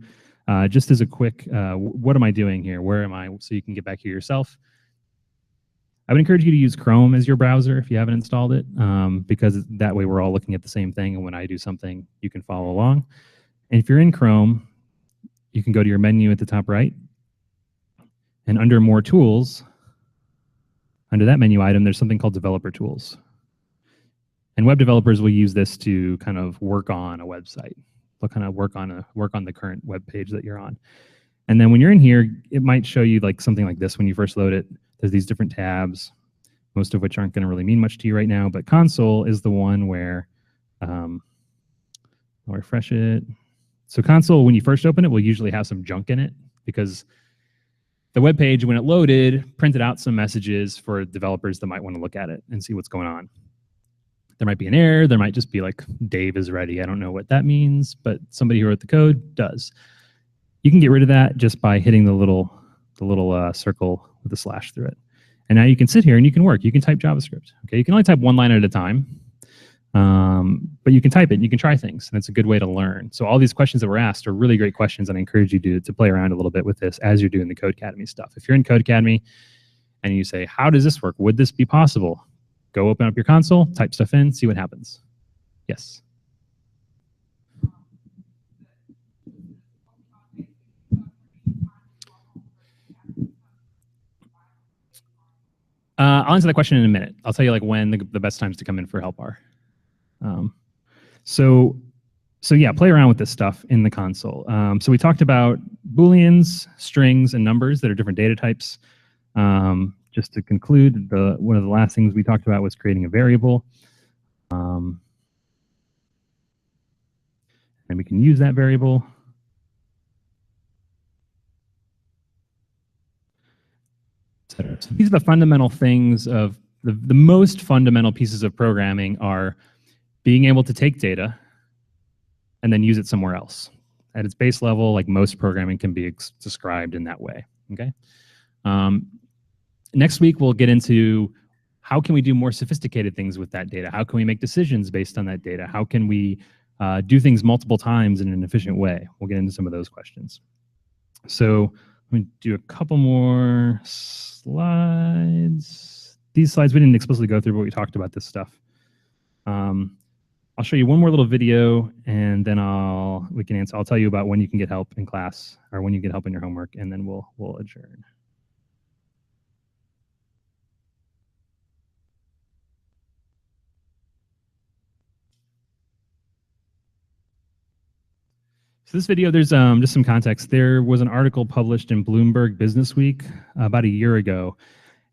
just as a quick, what am I doing here? Where am I? So you can get back here yourself. I would encourage you to use Chrome as your browser if you haven't installed it, because that way we're all looking at the same thing, and when I do something, you can follow along. And if you're in Chrome, you can go to your menu at the top right, and under More Tools, under that menu item, there's something called Developer Tools. And web developers will use this to kind of work on a website. They'll kind of work on the current web page that you're on. And then when you're in here, it might show you like something like this when you first load it. There's these different tabs, most of which aren't going to really mean much to you right now. But console is the one where, I'll refresh it. So console, when you first open it, will usually have some junk in it because the web page, when it loaded, printed out some messages for developers that might want to look at it and see what's going on. There might be an error. There might just be like, Dave is ready. I don't know what that means, but somebody who wrote the code does. You can get rid of that just by hitting the little circle with a slash through it. And now you can sit here and you can work. You can type JavaScript. Okay, you can only type one line at a time, but you can type it and you can try things, and it's a good way to learn. So all these questions that were asked are really great questions, and I encourage you to play around a little bit with this as you're doing the Codecademy stuff. If you're in Codecademy and you say, how does this work? Would this be possible? Go open up your console, type stuff in, see what happens. Yes? I'll answer that question in a minute. I'll tell you like when the best times to come in for help are. So yeah, play around with this stuff in the console. So we talked about Booleans, strings, and numbers that are different data types. just to conclude, one of the last things we talked about was creating a variable. And we can use that variable. So these are the fundamental things of the most fundamental pieces of programming are being able to take data and then use it somewhere else. At its base level, like most programming can be described in that way, okay? Next week, we'll get into how can we do more sophisticated things with that data? How can we make decisions based on that data? How can we do things multiple times in an efficient way? We'll get into some of those questions. So let me do a couple more slides. These slides we didn't explicitly go through, but we talked about this stuff. I'll show you one more little video, and then I'll tell you about when you can get help in class or when you get help in your homework, and then we'll adjourn. So this video, there's just some context. There was an article published in Bloomberg Businessweek about a year ago,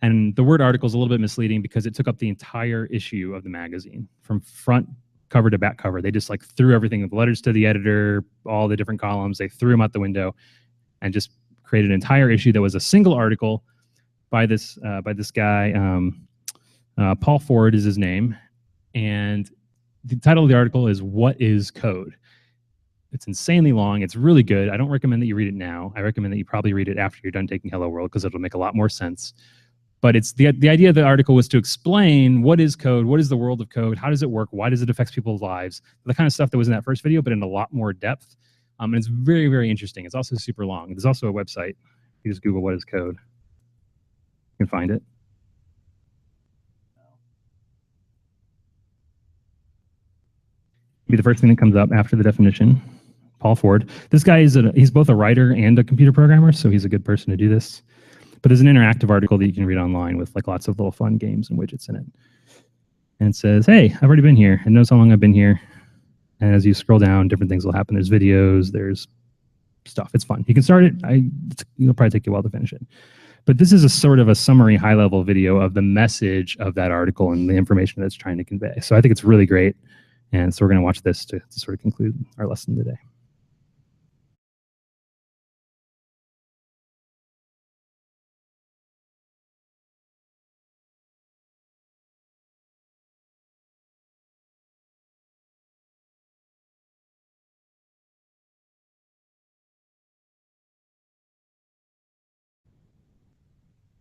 and the word article is a little bit misleading because it took up the entire issue of the magazine from front cover to back cover. They just like threw everything with letters to the editor, all the different columns. They threw them out the window and just created an entire issue that was a single article by this guy. Paul Ford is his name, and the title of the article is "What is Code?" It's insanely long. It's really good. I don't recommend that you read it now. I recommend that you probably read it after you're done taking Hello World because it'll make a lot more sense. But it's the idea of the article was to explain what is code, what is the world of code, how does it work, why does it affect people's lives, the kind of stuff that was in that first video, but in a lot more depth. And it's very, very interesting. It's also super long. There's also a website. You just Google what is code. You can find it. Be the first thing that comes up after the definition. Paul Ford. This guy he's both a writer and a computer programmer, so he's a good person to do this. But there's an interactive article that you can read online with like lots of little fun games and widgets in it. And it says, hey, I've already been here. It knows how long I've been here. And as you scroll down, different things will happen. There's videos, there's stuff. It's fun. You can start it. It'll probably take you a while to finish it. But this is a sort of a summary high-level video of the message of that article and the information that's trying to convey. So I think it's really great. And so we're going to watch this to sort of conclude our lesson today.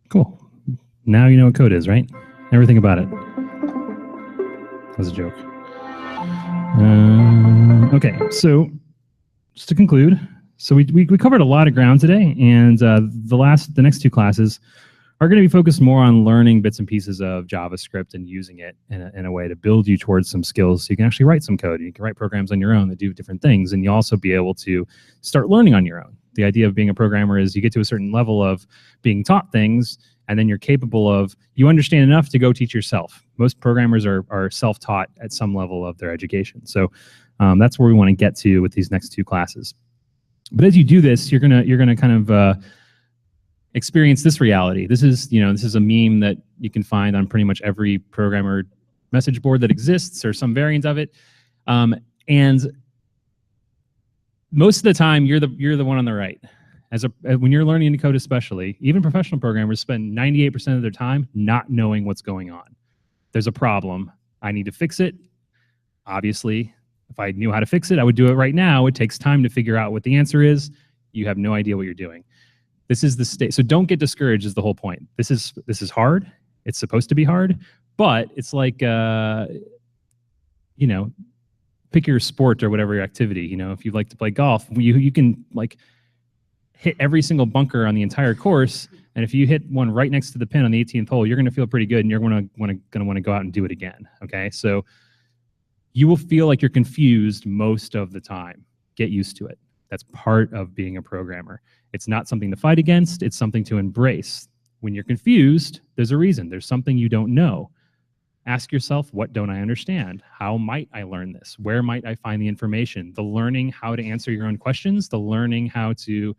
Cool. Now you know what code is, right? Everything about it. That was a joke. Okay, so just to conclude, so we covered a lot of ground today, and the next two classes are going to be focused more on learning bits and pieces of JavaScript and using it in a way to build you towards some skills so you can actually write some code. You can write programs on your own that do different things, and you'll also be able to start learning on your own. The idea of being a programmer is you get to a certain level of being taught things, and then you're capable of, you understand enough to go teach yourself. Most programmers are self-taught at some level of their education. So that's where we want to get to with these next two classes. But as you do this, you're gonna kind of experience this reality. This is a meme that you can find on pretty much every programmer message board that exists or some variant of it. And most of the time, you're the one on the right. When you're learning to code, especially, even professional programmers spend 98% of their time not knowing what's going on. There's a problem. I need to fix it. Obviously, if I knew how to fix it, I would do it right now. It takes time to figure out what the answer is. You have no idea what you're doing. This is the state. So don't get discouraged is the whole point. This is hard. It's supposed to be hard, but it's like, pick your sport or whatever your activity. If you like to play golf, you can like hit every single bunker on the entire course, and if you hit one right next to the pin on the 18th hole, you're going to feel pretty good, and you're going to want to go out and do it again. Okay, so you will feel like you're confused most of the time. Get used to it. That's part of being a programmer. It's not something to fight against. It's something to embrace. When you're confused, there's a reason. There's something you don't know. Ask yourself, what don't I understand? How might I learn this? Where might I find the information? The learning how to answer your own questions, the learning how to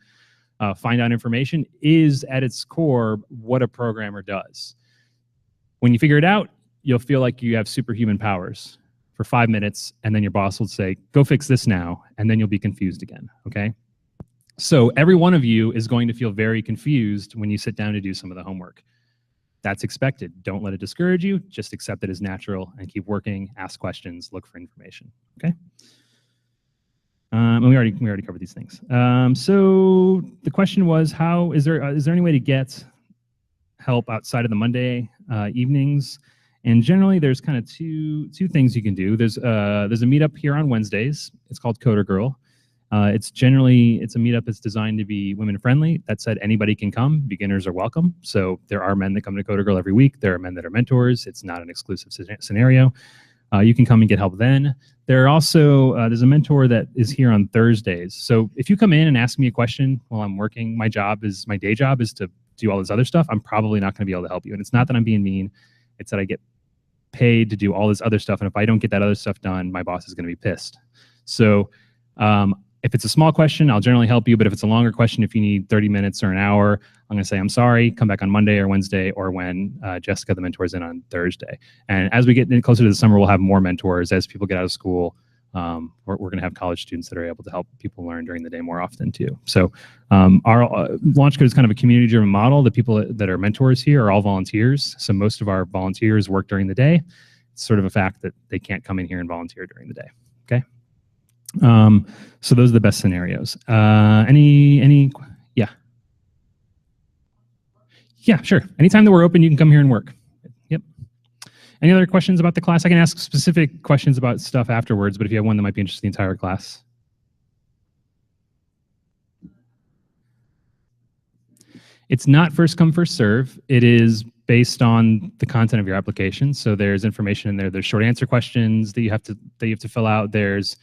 find out information, is at its core what a programmer does. When you figure it out, you'll feel like you have superhuman powers for 5 minutes, and then your boss will say, go fix this now, and then you'll be confused again, okay? So every one of you is going to feel very confused when you sit down to do some of the homework. That's expected. Don't let it discourage you. Just accept it as natural and keep working, ask questions, look for information, okay? And we already covered these things. So the question was, is there any way to get help outside of the Monday evenings? And generally, there's kind of two things you can do. There's a meetup here on Wednesdays. It's called Coder Girl. It's a meetup that's designed to be women friendly. That said, anybody can come. Beginners are welcome. So there are men that come to Coder Girl every week. There are men that are mentors. It's not an exclusive scenario. You can come and get help then. There are also, there's a mentor that is here on Thursdays. So if you come in and ask me a question while I'm working, my day job is to do all this other stuff. I'm probably not going to be able to help you. And it's not that I'm being mean. It's that I get paid to do all this other stuff. And if I don't get that other stuff done, my boss is going to be pissed. So if it's a small question, I'll generally help you. But if it's a longer question, if you need 30 minutes or an hour, I'm going to say, I'm sorry, come back on Monday or Wednesday, or when Jessica, the mentor, is in on Thursday. And as we get closer to the summer, we'll have more mentors. As people get out of school, we're going to have college students that are able to help people learn during the day more often too. So our LaunchCode is kind of a community-driven model. The people that are mentors here are all volunteers. So most of our volunteers work during the day. It's sort of a fact that they can't come in here and volunteer during the day, okay? So those are the best scenarios. Yeah. Yeah, sure. Anytime that we're open, you can come here and work. Yep. Any other questions about the class? I can ask specific questions about stuff afterwards, but if you have one that might be interested in the entire class. It's not first come, first serve. It is based on the content of your application. So there's information in there. There's short answer questions that you have to fill out. There's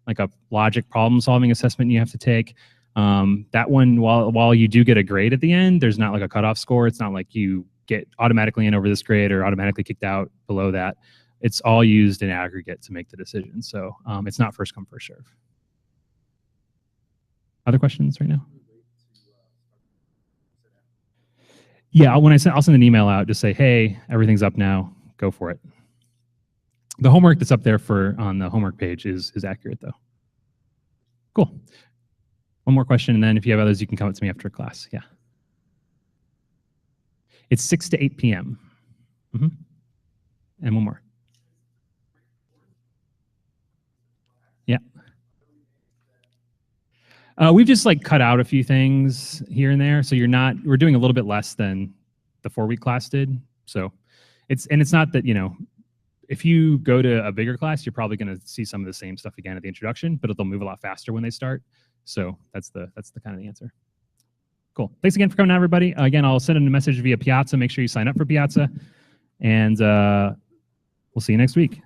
like a logic problem solving assessment you have to take. That one, while you do get a grade at the end, there's not like a cutoff score. It's not like you get automatically in over this grade or automatically kicked out below that. It's all used in aggregate to make the decision. So it's not first come, first serve. Other questions right now? Yeah, I'll send an email out, just say, hey, everything's up now, go for it. The homework that's up there on the homework page is accurate though. Cool. One more question, and then if you have others, you can come up to me after class. Yeah. It's 6 to 8 p.m. And one more. Yeah. We've just like cut out a few things here and there. So we're doing a little bit less than the 4-week class did. So it's not that, if you go to a bigger class, you're probably going to see some of the same stuff again at the introduction, but they'll move a lot faster when they start. So that's the kind of the answer. Cool. Thanks again for coming out, everybody. Again, I'll send in a message via Piazza. Make sure you sign up for Piazza, and we'll see you next week.